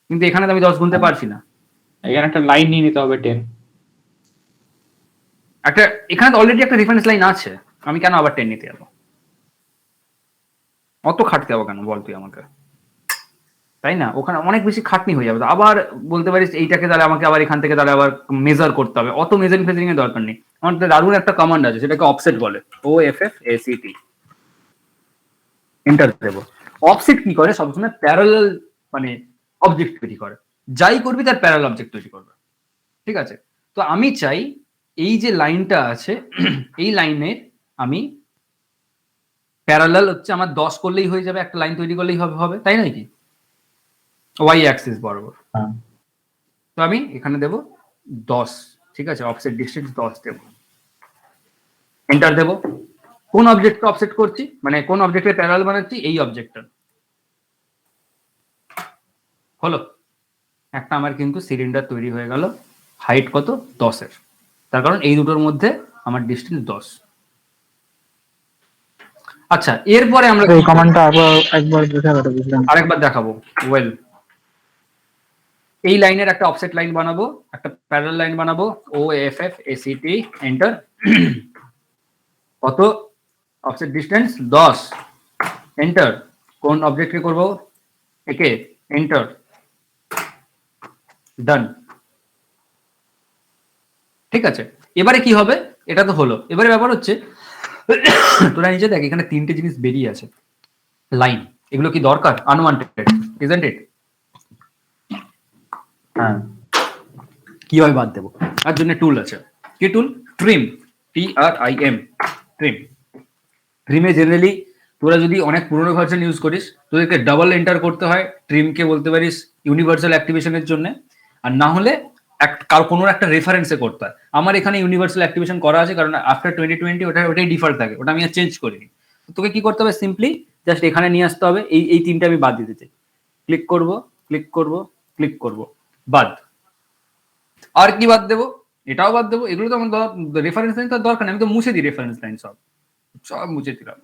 কিন্তু এখানে তো আমি 10 গুনতে পারছি না, এখানে একটা লাইন নিয়ে নিতে হবে 10। এখানে তো অলরেডি একটা রেফারেন্স লাইন আছে, আমি কেন আবার 10 নিতে যাবো? অত খাটতে যাবো কেন বল তুই আমাকে, তাই না? ওখানে অনেক বেশি খাটনি হয়ে যাবে। আবার বলতে পারিস এইটাকে তাহলে আমাকে আবার এখান থেকে তাহলে আবার মেজার করতে হবে, অত মেজারিং এর দরকার নেই। আমার দারুণ একটা কমান্ড আছে, সেটাকে অফসেট বলে, OFFACT, এন্টার দেবো। অফসেট কি করে, সবসময় প্যারালাল মানে অবজেক্ট তৈরি করে, যাই করবি তার প্যারালাল অবজেক্ট তৈরি করবে। ঠিক আছে, তো আমি চাই এই যে লাইনটা আছে, এই লাইনে আমি প্যারালাল হচ্ছে আমার 10 করলেই হয়ে যাবে, একটা লাইন তৈরি করলেই হবে, তাই নাকি? ওয়াই অ্যাক্সিস বরাবর। তো আমি এখানে দেব 10, ঠিক আছে, অফসেট ডিস্টেন্স 10 দেব, এন্টার দেব। কোন অবজেক্টকে অফসেট করছি, মানে কোন অবজেক্টের প্যারালাল বানাচ্ছি, এই অবজেক্টটা হলো একটা আমার কিন্তু সিলিন্ডার তৈরি হয়ে গেল। হাইট কত? 10 এর, তার কারণ এই দুটোর মধ্যে আমার ডিস্টেন্স 10। আচ্ছা, এরপরে আমরা এই কমান্ডটা একবার দেখাবো, বুঝলাম, আরেকবার দেখাবো। ওয়েল, এই লাইনের একটা অফসেট লাইন বানাবো, একটা প্যারালাল লাইন বানাবো, OFFACT, এন্টার। কত অফসেট ডিস্টেন্স? 10, এন্টার। কোন অবজেক্টকে করব? একে, এন্টার, ডান। ঠিক আছে, এবারে কি হবে? এটা তো হলো, এবারে ব্যাপার হচ্ছে তোরা নিচে দেখ, এখানে 3টে জিনিস বেরিয়ে আছে লাইন, এগুলো কি দরকার? Unwanted, isn't it? হ্যাঁ, কিভাবে বাদ দেবো? তার জন্য টুল আছে। কি টুল? Trim, TRIM, trim. ট্রিমে জেনারেলি তোরা যদি অনেক পুরোনো ভার্সন ইউজ করিস তোদেরকে ডাবল এন্টার করতে হয়, ট্রিমকে বলতে পারিস ইউনিভার্সাল অ্যাক্টিভেশনের জন্য, আর না হলে কোনো একটা রেফারেন্সে করতে হয়। আমার এখানে ইউনিভার্সাল অ্যাক্টিভেশন করা আছে কারণ আফটার 2020 ওটাই ডিফল্ট থাকে, ওটা আমি আর চেঞ্জ করিনি। তোকে কি করতে হবে, সিম্পলি জাস্ট এখানে নিয়ে আসতে হবে, এই তিনটা আমি বাদ দিতে চাই। ক্লিক করব, ক্লিক করব, ক্লিক করব, বাদ। আর কি বাদ দেবো, এটাও বাদ দেবো, এগুলো তো আমার রেফারেন্স লাইন তো দরকার নেই, আমি তো মুছে দিই রেফারেন্স লাইন, সব মুছে দিলাম।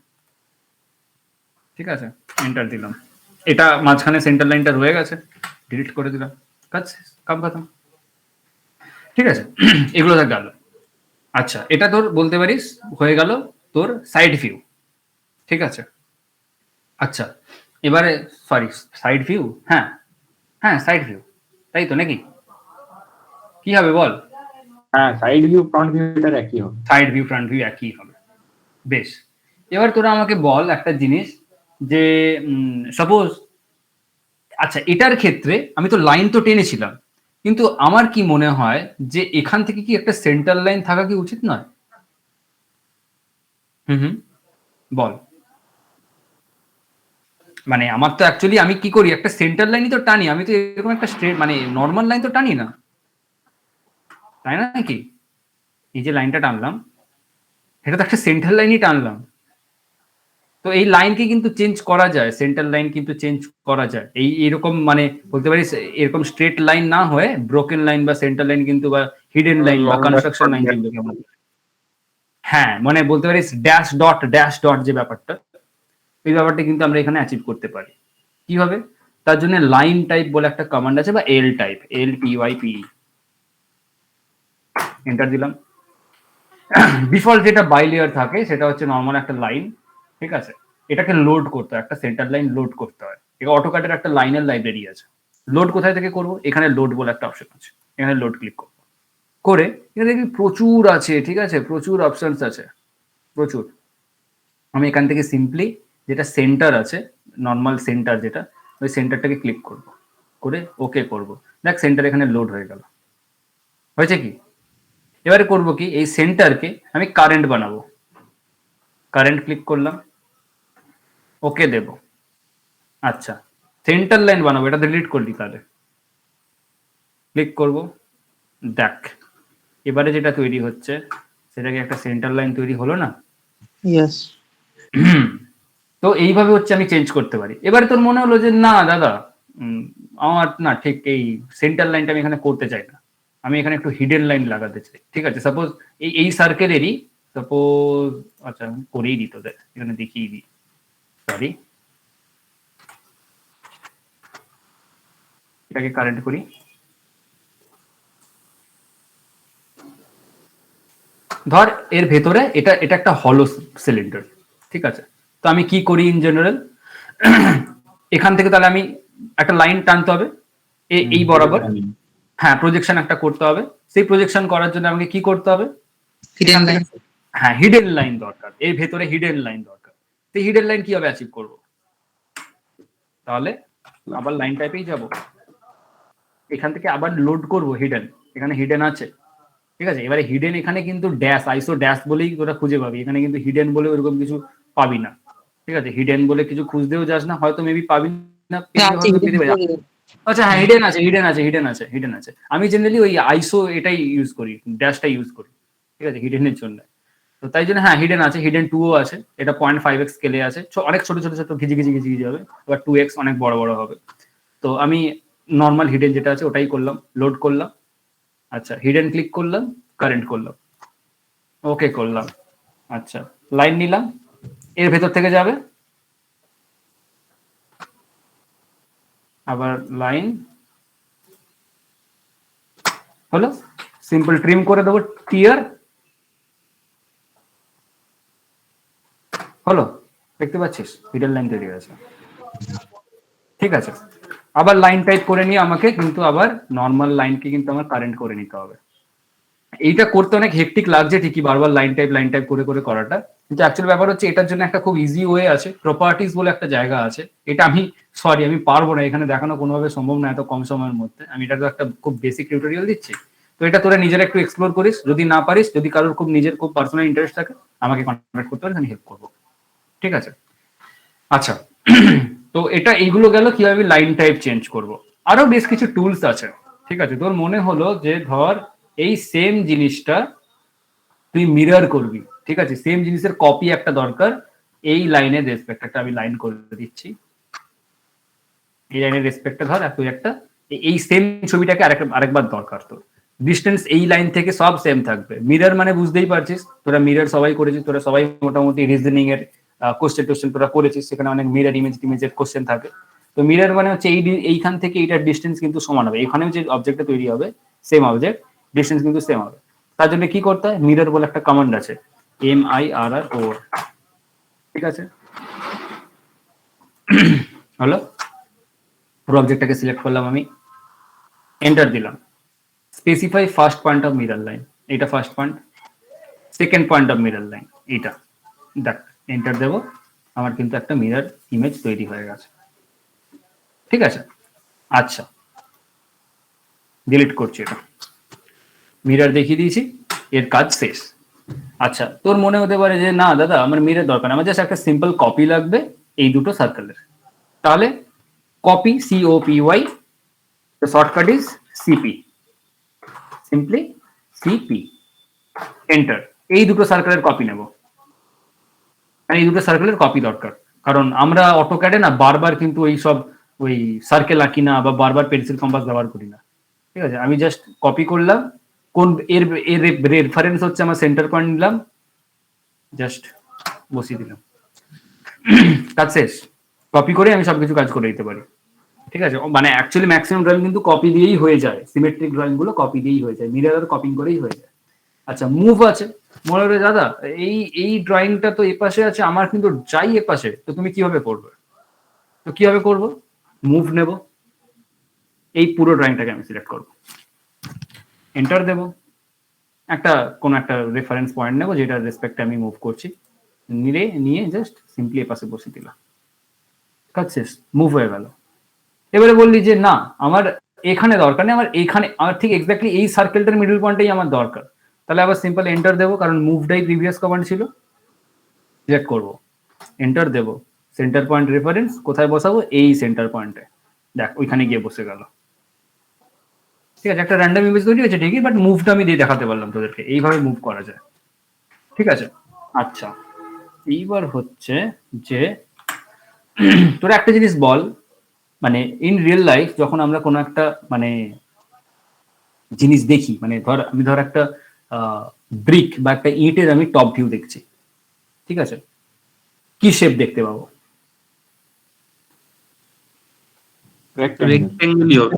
ঠিক আছে, এন্টার দিলাম, এটা মাঝখানে সেন্টার লাইনটা রয়ে গেছে, ডিলিট করে দিলাম, কাজ কাম খতম। ঠিক আছে, এগুলো তো গেল। আচ্ছা, এটা তোর বলতে পারিস হয়ে গেল তোর সাইড ভিউ। ঠিক আছে, আচ্ছা এবারে সরি সাইড ভিউ, হ্যাঁ হ্যাঁ সাইড ভিউ, তাই তো নাকি? কি হবে বল? হ্যাঁ, সাইড ভিউ ফ্রন্ট ভিউ এটার একই হবে। সাইড ভিউ ফ্রন্ট ভিউ একই হবে, বেশ। এবার তোরা আমাকে বল একটা জিনিস, যে সাপোজ, আচ্ছা এটার ক্ষেত্রে আমি তো লাইন তো টেনেছিলাম, কিন্তু আমার কি মনে হয় যে এখান থেকে কি একটা সেন্টার লাইন থাকা কি উচিত নয়? হুম, বল। মানে আমার তো অ্যাকচুয়ালি আমি কি করি, একটা সেন্টার লাইনই তো টানি, আমি তো এরকম একটা স্ট্রেট মানে নর্মাল লাইন তো টানি না, তাই না নাকি? এই যে লাইনটা টানলাম এটা তো একটা সেন্টার লাইনই টানলাম। তো এই লাইনকে কিন্তু চেঞ্জ করা যায়, সেন্টার লাইন কিন্তু চেঞ্জ করা যায়, এরকম মানে বলতে পারিস এরকম স্ট্রেট লাইন না হয়ে ব্রোকেন লাইন বা সেন্টার লাইন কিন্তু, বা হিডেন লাইন বা কনস্ট্রাকশন লাইন কিন্তু কেমন, হ্যাঁ মানে বলতে পারিস ড্যাশ ডট যে ব্যাপারটা, এই ব্যাপারটা কিন্তু আমরা এখানে অ্যাচিভ করতে পারি। কিভাবে? তার জন্য লাইন টাইপ বলে একটা কমান্ড আছে, বা এল টাইপ, LTYP, এন্টার দিলাম। ডিফল্ট যেটা বাই লেয়ার থাকে সেটা হচ্ছে নর্মাল একটা লাইন। ঠিক আছে, এটাকে লোড করতে হয়, একটা সেন্টার লাইন লোড করতে হয়। এটা অটোক্যাডের একটা লাইনের লাইব্রেরি আছে। লোড কোথায় থেকে করব? এখানে লোড বলে একটা অপশন আছে, এখানে লোড ক্লিক করব, করে এখানে দেখি প্রচুর আছে, ঠিক আছে, প্রচুর অপশনস আছে, প্রচুর। আমি এখান থেকে সিম্পলি যেটা সেন্টার আছে, নর্মাল সেন্টার যেটা, ওই সেন্টারটাকে ক্লিক করব, করে ওকে করব। দেখ সেন্টার এখানে লোড হয়ে গেল, হয়েছে কি? এবারে করব কি, এই সেন্টারকে আমি কারেন্ট বানাবো, কারেন্ট ক্লিক করলাম, ওকে দেব। আচ্ছা, সেন্টার লাইন বানাবো, এটা ডিলিট করলি, তাহলে ক্লিক করব, দেখ এবারে যেটা তৈরি হচ্ছে সেটাকে একটা সেন্টার লাইন তৈরি হলো না? ইয়েস। তো এইভাবে হচ্ছে আমি চেঞ্জ করতে পারি। এবারে তোর মনে হলো যে না দাদা, আমার না ঠিক এই সেন্টার লাইনটা আমি এখানে করতে চাই না, আমি এখানে একটু হিডেন লাইন লাগাতে চাই। ঠিক আছে, সাপোজ এই সার্কেলেরই, সাপোজ, আচ্ছা আমি করেই দিই তোদের, এখানে দেখিয়ে দিই, সরি এটাকে কারেন্ট করি, ধর এর ভেতরে এটা একটা হলো সিলিন্ডার। ঠিক আছে, তো আমি কি করি ইন জেনারেল, এখান থেকে তাহলে আমি একটা লাইন টানতে হবে এই বরাবর, হ্যাঁ প্রজেকশন একটা করতে হবে। সেই প্রজেকশন করার জন্য আমাকে কি করতে হবে? হিডেন লাইন, হ্যাঁ হিডেন লাইন দরকার, এর ভেতরে হিডেন লাইন দরকার। সেই হিডেন লাইন কিভাবে অ্যাচিভ করব? তাহলে আবার লাইন টাইপেই যাব, এখান থেকে আবার লোড করব হিডেন, এখানে হিডেন আছে। ঠিক আছে, এবারে হিডেন এখানে কিন্তু ড্যাশ, আইসো ড্যাশ বলেই তোরা খুঁজে পাবি, এখানে কিন্তু হিডেন বলে ওরকম কিছু পাবি না। ঠিক আছে, হিডেন বলে কিছু খুঁজতেও যাস না, হয়তো মেবি পাবি না। আচ্ছা হ্যাঁ হিডেন আছে। আমি জেনারেলি ওই আইসো এটাই ইউজ করি, ড্যাশটা ইউজ করি। ঠিক আছে, হিডেনের জন্য। তো তাই জন্য হ্যাঁ হিডেন আছে, হিডেন 2ও আছে, এটা 0.5x স্কেলে আছে, অনেক ছোট ছোট ঘিজি হবে, এবার 2x অনেক বড় বড় হবে। তো আমি নর্মাল হিডেন যেটা আছে ওটাই করলাম, লোড করলাম। আচ্ছা হিডেন ক্লিক করলাম, কারেন্ট করলাম, ওকে করলাম। আচ্ছা লাইন নিলাম, এর ভেতর থেকে যাবে, আবার লাইন হলো, সিম্পল ট্রিম করে দেবো, টিয়ার হলো, দেখতে পাচ্ছিস হিডেন লাইন তৈরি হয়েছে। ঠিক আছে, আবার লাইন টাইপ করে নিয়ে আমাকে কিন্তু আবার নর্মাল লাইনকে কিন্তু আমার কারেন্ট করে নিতে হবে। এইটা করতে অনেক হেকটিক লাগছে ঠিকই, বারবার লাইন টাইপ করে করাটা, কিন্তু অ্যাকচুয়াল ব্যাপার হচ্ছে এটার জন্য একটা খুব ইজি ওয়ে আছে, প্রপার্টিজ বলে একটা জায়গা আছে। এটা আমি আমি পারবো না এখানে দেখানো, কোনোভাবে সম্ভব না এত কম সময়ের মধ্যে। আমি এটা তো একটা খুব বেসিক টিউটোরিয়াল দিচ্ছি, তো তো এটা তোরা নিজেরা একটু এক্সপ্লোর করিস, যদি না পারিস, যদি কারোর খুব নিজের খুব পার্সোনাল ইন্টারেস্ট থাকে আমাকে কন্ট্যাক্ট করতে পারিস, আমি হেল্প করবো। ঠিক আছে, আচ্ছা। তো এটা এইগুলো গেল কিভাবে লাইন টাইপ চেঞ্জ করব। আরো বেশ কিছু টুলস আছে। ঠিক আছে, তোর মনে হলো যে ধর এই সেম জিনিসটা তুই মিরর করবি, ঠিক আছে, সেম জিনিসের কপি একটা দরকার। এই লাইনের রেসপেক্ট একটা আমি লাইন করে দিচ্ছি, এই লাইনের রেসপেক্টে ধর তুই একটা এই সেম ছবিটাকে আরেকবার দরকার। তোর ডিস্টেন্স এই লাইন থেকে সব সেম থাকবে। মিরর মানে বুঝতেই পারছিস, তোরা মিরর সবাই করেছিস, তোরা সবাই মোটামুটি রিজনিং এর কোশ্চেন তোরা করেছিস, সেখানে অনেক মিরর ইমেজের কোশ্চেন থাকে। তো মিরর মানে হচ্ছে এইখান থেকে এইটার ডিস্টেন্স কিন্তু সমান হবে, এখানেও যে অবজেক্টটা তৈরি হবে সেম অবজেক্ট, ডিস্টেন্স কিন্তু সেম হবে। তার জন্য কি করতে হয়, মিরর বলে একটা কমান্ড আছে, MIRRO। ঠিক আছে, হলো, পুরো অবজেক্টটাকে সিলেক্ট করলাম, আমি এন্টার দিলাম। Specify first point of mirror line, এটা first point, second point of mirror line এইটা, দেখ এন্টার দেবো, আমার কিন্তু একটা মিরর ইমেজ তৈরি হয়ে গেছে। ঠিক আছে, আচ্ছা ডিলিট করছি, এটা মিরর দেখিয়ে দিয়েছি, এর কাজ শেষ। আচ্ছা, তোর মনে হতে পারে যে না দাদা আমার মিরর দরকার, আমার জাস্ট একটা সিম্পল কপি লাগবে এই দুটো সার্কেলের। তাহলে copy, COPY, the shortcut is CP, simply CP, enter। এই দুটো সার্কেলের কপি নেব, এই দুটো সার্কেলের কপি দরকার, কারণ আমরা অটোক্যাডে না বারবার কিন্তু ওই সার্কেল আঁকি না, বা বারবার পেন্সিল কম্পাস ব্যবহার করি না। ঠিক আছে, আমি জাস্ট কপি করলাম, কোন এর রেফারেন্স হচ্ছে আমার সেন্টার পয়েন্ট নিলাম, জাস্ট বসিয়ে দিলাম, কাজ শেষ। কপি করে আমি সবকিছু কাজ করে দিতে পারি। ঠিক আছে, মানে অ্যাকচুয়ালি ম্যাক্সিমাম ড্রয়িং কিন্তু কপি দিয়েই হয়ে যায়, সিমেট্রিক ড্রয়িং গুলো কপি দিয়েই হয়ে যায়, মিরর কপিং করেই হয়ে যায়। আচ্ছা, মুভ আছে, মনে হবে দাদা এই ড্রয়িংটা তো এপাশে আছে, আমার কিন্তু যাই এপাশে, তো তুমি কিভাবে করবে? তো কিভাবে করবো, মুভ নেব, এই পুরো ড্রয়িংটাকে আমি সিলেক্ট করবো, এন্টার দেব, কোনো একটা রেফারেন্স পয়েন্ট নেবো যেটার রেসপেক্টে আমি মুভ করছি, নিয়ে জাস্ট সিম্পলি এপাশে বসিয়ে দিলাম, কাজ শেষ, মুভ হয়ে গেল। এবারে বললি যে না আমার এখানে দরকার নেই, আমার ঠিক এক্স্যাক্টলি এই সার্কেলটার মিডল পয়েন্টটাই আমার দরকার, তাহলে আবার সিম্পল এন্টার দেবো, কারণ মুভটাই প্রিভিয়াস কমান্ড ছিল, সিলেক্ট করবো, এন্টার দেবো, সেন্টার পয়েন্ট রেফারেন্স কোথায় বসাবো, এই সেন্টার পয়েন্টে, দেখ ওইখানে গিয়ে বসে গেল। ঠিক আছে, একটা র্যান্ডম ইমেজ তৈরি হয়েছে ঠিকই, বাট মুভটা আমি দিয়ে দেখাতে পারলাম তোদেরকে, এইভাবে মুভ করা যায়। ঠিক আছে, আচ্ছা এইবার হচ্ছে যে তোরা একটা জিনিস বল, মানে ইন রিয়েল লাইফ যখন আমরা কোনো একটা মানে জিনিস দেখি, মানে আমি একটা ব্রিক বা একটা ইটের আমি টপ ভিউ দেখছি, ঠিক আছে, কি শেপ দেখতে পাবো? রেক্টেঙ্গেলই হবে।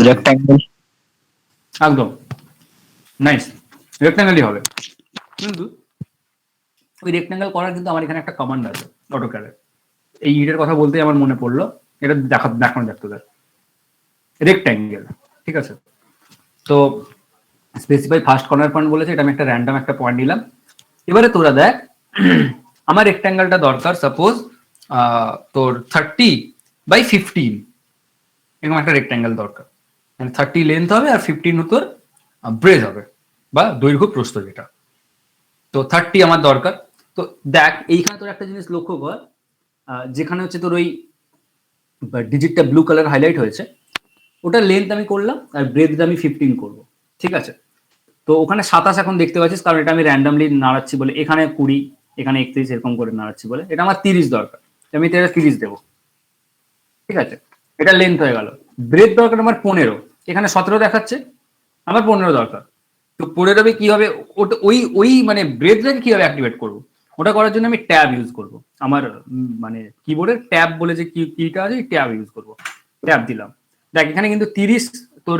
রেক্ট্যাঙ্গেল। একদম নাইস, রেক্ট্যাঙ্গেলই হবে। কিন্তু ওই রেক্ট্যাঙ্গেল করার কিন্তু আমার এখানে একটা কমান্ড আছে অটোক্যাডে, এই ইটের কথা বলতেই আমার মনে পড়লো, এটা দেখানো যাক তোদের, রেক্ট্যাঙ্গেল। ঠিক আছে, তো স্পেসিফাই ফার্স্ট কর্নার পয়েন্ট বলেছে, এটা আমি একটা র্যান্ডম একটা পয়েন্ট নিলাম। এবারে তোরা দেখ আমার রেক্ট্যাঙ্গেলটা দরকার সাপোজ তোর 30/15, এরকম একটা রেক্ট্যাঙ্গেল দরকার, মানে 30 লেন্থ হবে আর 15 তোর ব্রেড হবে, বা দৈর্ঘ্য প্রস্থ যেটা। তো 30 আমার দরকার। তো দেখ এইখানে তোর একটা জিনিস লক্ষ্য কর, যেখানে হচ্ছে তোর ওই ডিজিটটা ব্লু কালার হাইলাইট হয়েছে, ওটা লেন্থ আমি করলাম আর ব্রেথ আমি 15 করব। ঠিক আছে, তো ওখানে 27 এখন দেখতে পাচ্ছিস, কারণ এটা আমি র্যান্ডামলি নাড়াচ্ছি বলে, এখানে 20, এখানে 31 এরকম করে নাড়াচ্ছি বলে, এটা আমার 30 দরকার, আমি এটা 30 দেবো। ঠিক আছে, এটা লেন্থ হয়ে গেল। ব্রেথ দরকার আমার 15, এখানে 17 দেখাচ্ছে, আমার 15 দরকার। তো 15 কি হবে, ওটা ওই মানে ব্রেথটাকে কিভাবে অ্যাক্টিভেট করবো, ওটা করার জন্য আমি ট্যাব ইউজ করব, আমার মানে কিবোর্ডের ট্যাব বলে যে কিটা আছে, ট্যাব ইউজ করব, ট্যাব দিলাম। দেখ এখানে কিন্তু 30 তোর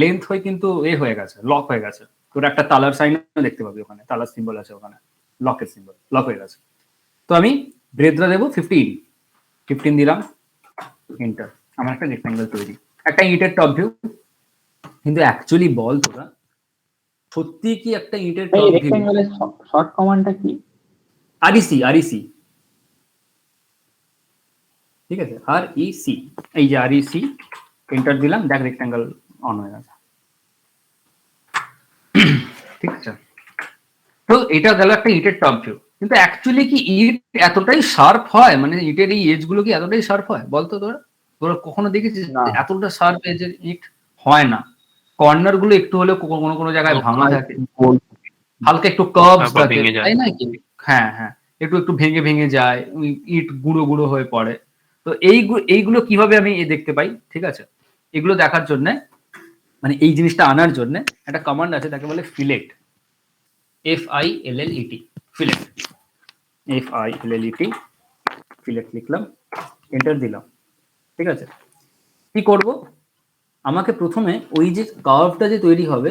লেন্থ হয়ে কিন্তু হয়ে গেছে, লক হয়ে গেছে, তোর একটা তালার সাইন দেখতে পাবি ওখানে, তালার সিম্বল আছে ওখানে, লকের সিম্বল, লক হয়ে গেছে। তো আমি ব্রেথটা দেবো 15 দিলাম, এন্টার, আমার একটা রেক্ট্যাঙ্গেল তৈরি, একটা ইটের টপ ভিউ। কিন্তু অ্যাকচুয়ালি বল তোরা সত্যি কি একটা ইটের এই টপ ভিউ? রেক্ট্যাঙ্গেলের শর্ট কমান্ডটা কি? আরইসি, ঠিক আছে, REC, এই যে REC, এন্টার দিলাম, দেখ রেক্ট্যাঙ্গেল অন হয়ে গেছে। ঠিক আছে। তো এটা গেল একটা ইটের টপ ভিউ, কিন্তু অ্যাকচুয়ালি কি ইট এতটাই শার্প হয়? মানে ইটের এই এজ গুলো কি এতটাই শার্প হয় বলতো? তোরা তোরা কখনো দেখেছিস না। এতটা শার্প এজের ইট? হয় না। কর্নার গুলো একটু হলেও কোনো কোনো জায়গায় ভাঙা থাকে, হালকা একটু কার্ভস তারপর থাকে, ভেঙে যায়। তাই না কি? হ্যাঁ হ্যাঁ, একটু একটু ভেঙে ভেঙে যায়, ইট গুঁড়ো গুঁড়ো হয়ে পড়ে। তো এইগুলো কিভাবে আমি দেখতে পাই? ঠিক আছে, এগুলো দেখার জন্য মানে এই জিনিসটা আনার জন্য একটা কমান্ড আছে, তাকে বলে fillet, FILLET, fillet, FILLET, fillet লিখলাম, এন্টার দিলাম। ঠিক আছে, কি করব? আমাকে প্রথমে ওই যে কার্ভটা যে তৈরি হবে,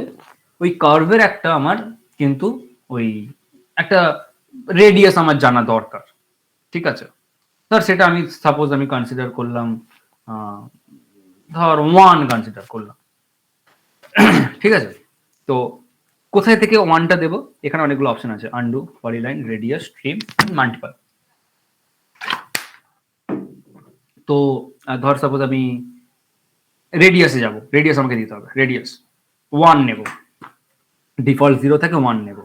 ওই কার্ভের একটা আমার কিন্তু ওই একটা রেডিয়াস আমার জানা দরকার। ঠিক আছে, ধর সেটা আমি সাপোজ আমি কনসিডার করলাম, ধর 1 কনসিডার করলাম। ঠিক আছে, তো কোথায় থেকে 1টা দেবো? এখানে অনেকগুলো অপশন আছে, undo, polyline, radius, trim, multiple. তো ধর সাপোজ আমি রেডিয়াসে যাব, রেডিয়াস আমাকে দিতে হবে, রেডিয়াস 1 নেব, ডিফল্ট 0 থেকে 1 নেব,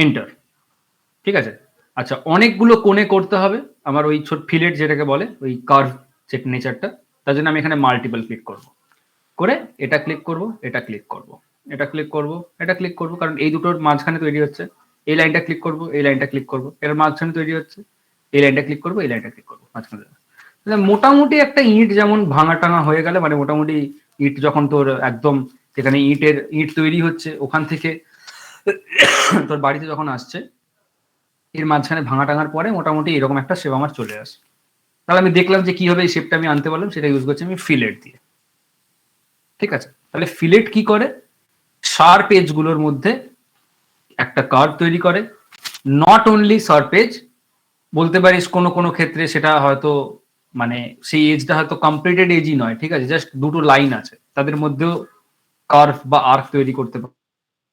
এন্টার। ঠিক আছে, আচ্ছা অনেকগুলো কোণে করতে হবে আমার ওই ছোট ফিলেট যেটাকে বলে, ওই কার্ভ নেচারটা, তার জন্য আমি এখানে মাল্টিপল ক্লিক করব, করে এটা ক্লিক করব, এটা ক্লিক করব, এটা ক্লিক করব, এটা ক্লিক করব, কারণ এই দুটোর মাঝখানে তৈরি হচ্ছে। এই লাইনটা ক্লিক করব, এই লাইনটা ক্লিক করব, এর মাঝখানে তৈরি হচ্ছে, এই লাইনটা ক্লিক করব, এই লাইনটা ক্লিক করব, মাঝখানে। মোটামুটি একটা ইট যেমন ভাঙা টাঙা হয়ে গেলে, মানে মোটামুটি ইট যখন তোর একদম যেখানে ইট তৈরি হচ্ছে ওখান থেকে তোর বাড়িতে যখন আসছে, এর মাঝখানে ভাঙা টাঙার পরে মোটামুটি এরকম একটা শেপ আমার চলে আসে। তাহলে আমি দেখলাম যে কিভাবে এই শেপটা আমি আনতে পারলাম, সেটা ইউজ করছি আমি ফিলেট দিয়ে। ঠিক আছে, তাহলে ফিলেট কি করে? শার্প এজ গুলোর মধ্যে একটা কার্ভ তৈরি করে। নট অনলি শার্প এজ, বলতে পারিস কোনো কোনো ক্ষেত্রে সেটা হয়তো মানে সেই এজটা হয়তো কমপ্লিটেড এজই নয়, ঠিক আছে, জাস্ট দুটো লাইন আছে, তাদের মধ্যেও কার্ভ বা আর্ক তৈরি করতে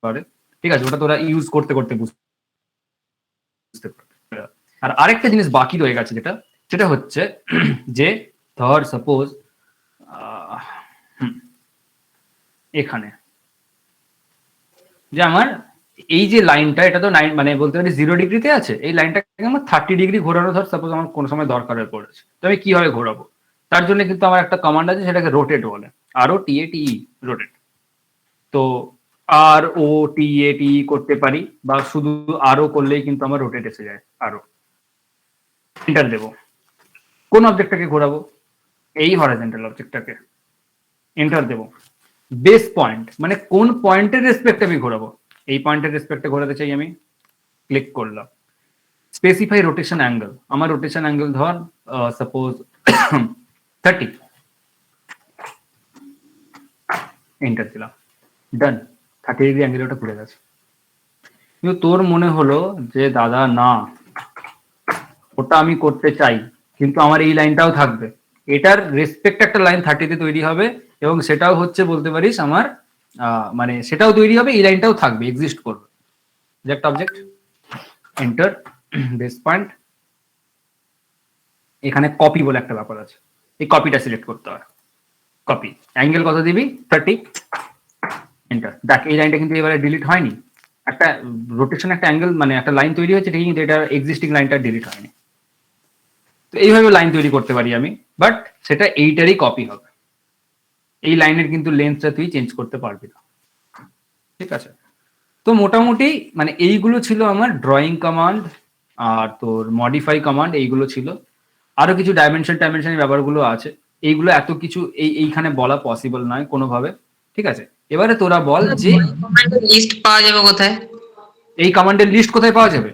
পারে। ঠিক আছে, ওটা তোরা ইউজ করতে করতে বুঝতে পারবে। আর আরেকটা জিনিস বাকি রয়ে গেছে, যেটা হচ্ছে যে ধর সাপোজ এখানে যে আমার এই যে লাইনটা, এটা তো 9 মানে বলতে পারি 0 ডিগ্রিতে আছে, এই লাইনটাকে আমার 30 ডিগ্রি ঘোরানো ধর সাপোজ আমার কোনো সময় দরকার হয়ে পড়েছে, তো আমি কিভাবে ঘোরাবো? তার জন্য কিন্তু আমার একটা কমান্ড আছে, সেটাকে রোটেট বলে, ROTATE, রোটেট। তো ROTATE করতে পারি, বা শুধু আরও করলেই কিন্তু আমার রোটেট এসে যায়, আরও। এন্টার দেবো। কোন অবজেক্টটাকে ঘোরাবো? এই হরাইজন্টাল অবজেক্টটাকে। এন্টার দেবো। বেস পয়েন্ট মানে কোন পয়েন্টের রেসপেক্টে আমি ঘোরাবো? এই পয়েন্টের রেসপেক্টে ঘোরাতে চাই আমি, ক্লিক করলাম। স্পেসিফাই রোটেশন অ্যাঙ্গেল, আমার রোটেশন অ্যাঙ্গেল ধর সাপোজ 30, এন্টার দিলাম, ডান। 30 ডিগ্রি অ্যাঙ্গেল ওটা ঘুরে গেছে। কিন্তু তোর মনে হলো যে দাদা না, ওটা আমি করতে চাই, কিন্তু আমার এই লাইনটাও থাকবে, এটার রেসপেক্ট একটা লাইন 30-তে তৈরি হবে, এবং সেটাও হচ্ছে বলতে পারিস আমার মানে সেটাও তৈরি হবে, এই লাইনটাও থাকবে, এক্সিস্ট করবে। যে একটা অবজেক্ট, এন্টার, বেস পয়েন্ট, এখানে কপি বলে একটা ব্যাপার আছে, এই কপিটা সিলেক্ট করতে হয়। কপি, অ্যাঙ্গেল কত দিবি? 30, এন্টার। দেখ এই লাইনটা কিন্তু এবারে ডিলিট হয়নি, একটা রোটেশন একটা অ্যাঙ্গেল মানে একটা লাইন তৈরি হয়েছে ঠিকই, কিন্তু এটা এক্সিস্টিং লাইনটা ডিলিট হয়নি। তো এইভাবে লাইন তৈরি করতে পারি আমি, বাট সেটা এইটারই কপি হবে, এই লাইনের কিন্তু লেন্থটা তুই চেঞ্জ করতে পারবি না। ঠিক আছে, তো মোটামুটি মানে এইগুলো ছিল আমার ড্রয়িং কমান্ড আর তোর মডিফাই কমান্ড, এইগুলো ছিল। আরো কিছু ডাইমেনশনের ব্যাপারগুলো আছে, এইগুলো এত কিছু এইখানে বলা পসিবল নয় কোনোভাবে। ঠিক আছে, এবারে তোরা বল যে লিস্ট পাওয়া যাবে কোথায়? এই কমান্ডের লিস্ট কোথায় পাওয়া যাবে?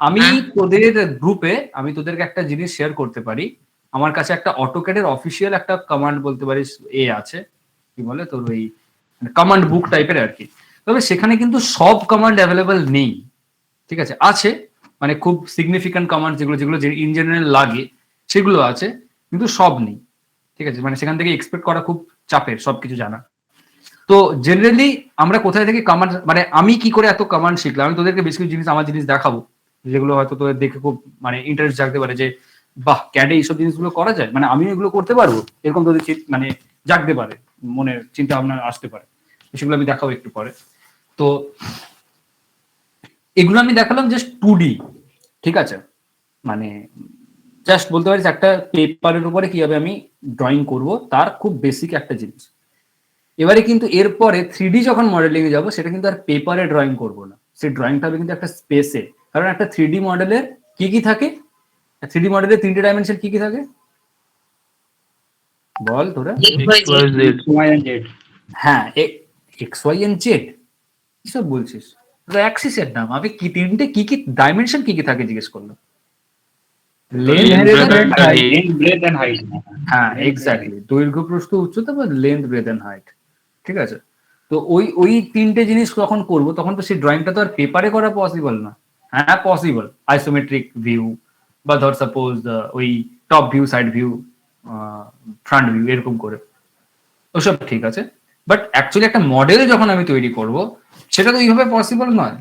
আমি তোদের গ্রুপে আমি তোদেরকে একটা জিনিস শেয়ার করতে পারি। আমার কাছে একটা অটোক্যাডের অফিসিয়াল একটা কমান্ড বলতে পারিস আছে, কি বলে তোর ওই কমান্ড বুক টাইপের আর কি। তবে সেখানে কিন্তু সব কমান্ড অ্যাভেলেবল নেই। ঠিক আছে, আছে মানে খুব সিগনিফিক্যান্ট কমান্ড যেগুলো ইন জেনারেল লাগে সেগুলো আছে, কিন্তু সব নেই। ঠিক আছে, মানে সেখান থেকে এক্সপেক্ট করা খুব চাপের সবকিছু জানা। তো জেনারেলি আমরা কোথায় থেকে কমান্ড, মানে আমি কি করে এত কমান্ড শিখলাম, আমি তোদেরকে বেশ কিছু জিনিস আমার জিনিস দেখাবো, যেগুলো হয়তো তোদের দেখে খুব মানে ইন্টারেস্ট জাগতে পারে, যে বাহ ক্যাডে এইসব জিনিসগুলো করা যায়, মানে আমিও এগুলো করতে পারবো, এরকম তোদের মানে জাগতে পারে, মনে চিন্তা ভাবনা আসতে পারে, সেগুলো আমি দেখাবো একটু পরে। তো এগুলো আমি দেখালাম জাস্ট 2D, ঠিক আছে, মানে জাস্ট বলতে পারিস একটা পেপারের উপরে কিভাবে আমি ড্রয়িং করব তার খুব বেসিক একটা জিনিস। এবারে কিন্তু এরপরে 3D যখন মডেলিং এ যাবো সেটা কিন্তু আর পেপারে ড্রয়িং করব না, সেই ড্রয়িংটা হবে কিন্তু একটা স্পেসে। কারণ একটা 3D মডেলের কি কি থাকে, 3D মডেলের 3টে ডাইমেনশন কি কি থাকে বল তোরা? হ্যাঁ, এক্স ওয়াই এন্ড জেড। কিসব বলছিস? অ্যাক্সিসের নাম আমি কি তিনটে কি কি ডাইমেনশন কি কি থাকে জিজ্ঞেস করলাম। হ্যাঁ এক্স্যাক্টলি, দৈর্ঘ্য প্রস্থ উচ্চতা বা লেন্থ ব্রেথ এন্ড হাইট, ঠিক আছে। তো ওই তিনটে জিনিস যখন করব তখন তো সেই ড্রয়িংটা তো আর পেপারে করা পসিবল না। হ্যাঁ পসিবল, আইসোমেট্রিক ভিউ বা ধর সাপোজ ওই top view, side view, front view এরকম করে, ওসব ঠিক আছে। বাট অ্যাকচুয়ালি একটা মডেল যখন আমি তৈরি করব সেটা তো এইভাবে পসিবল নয়,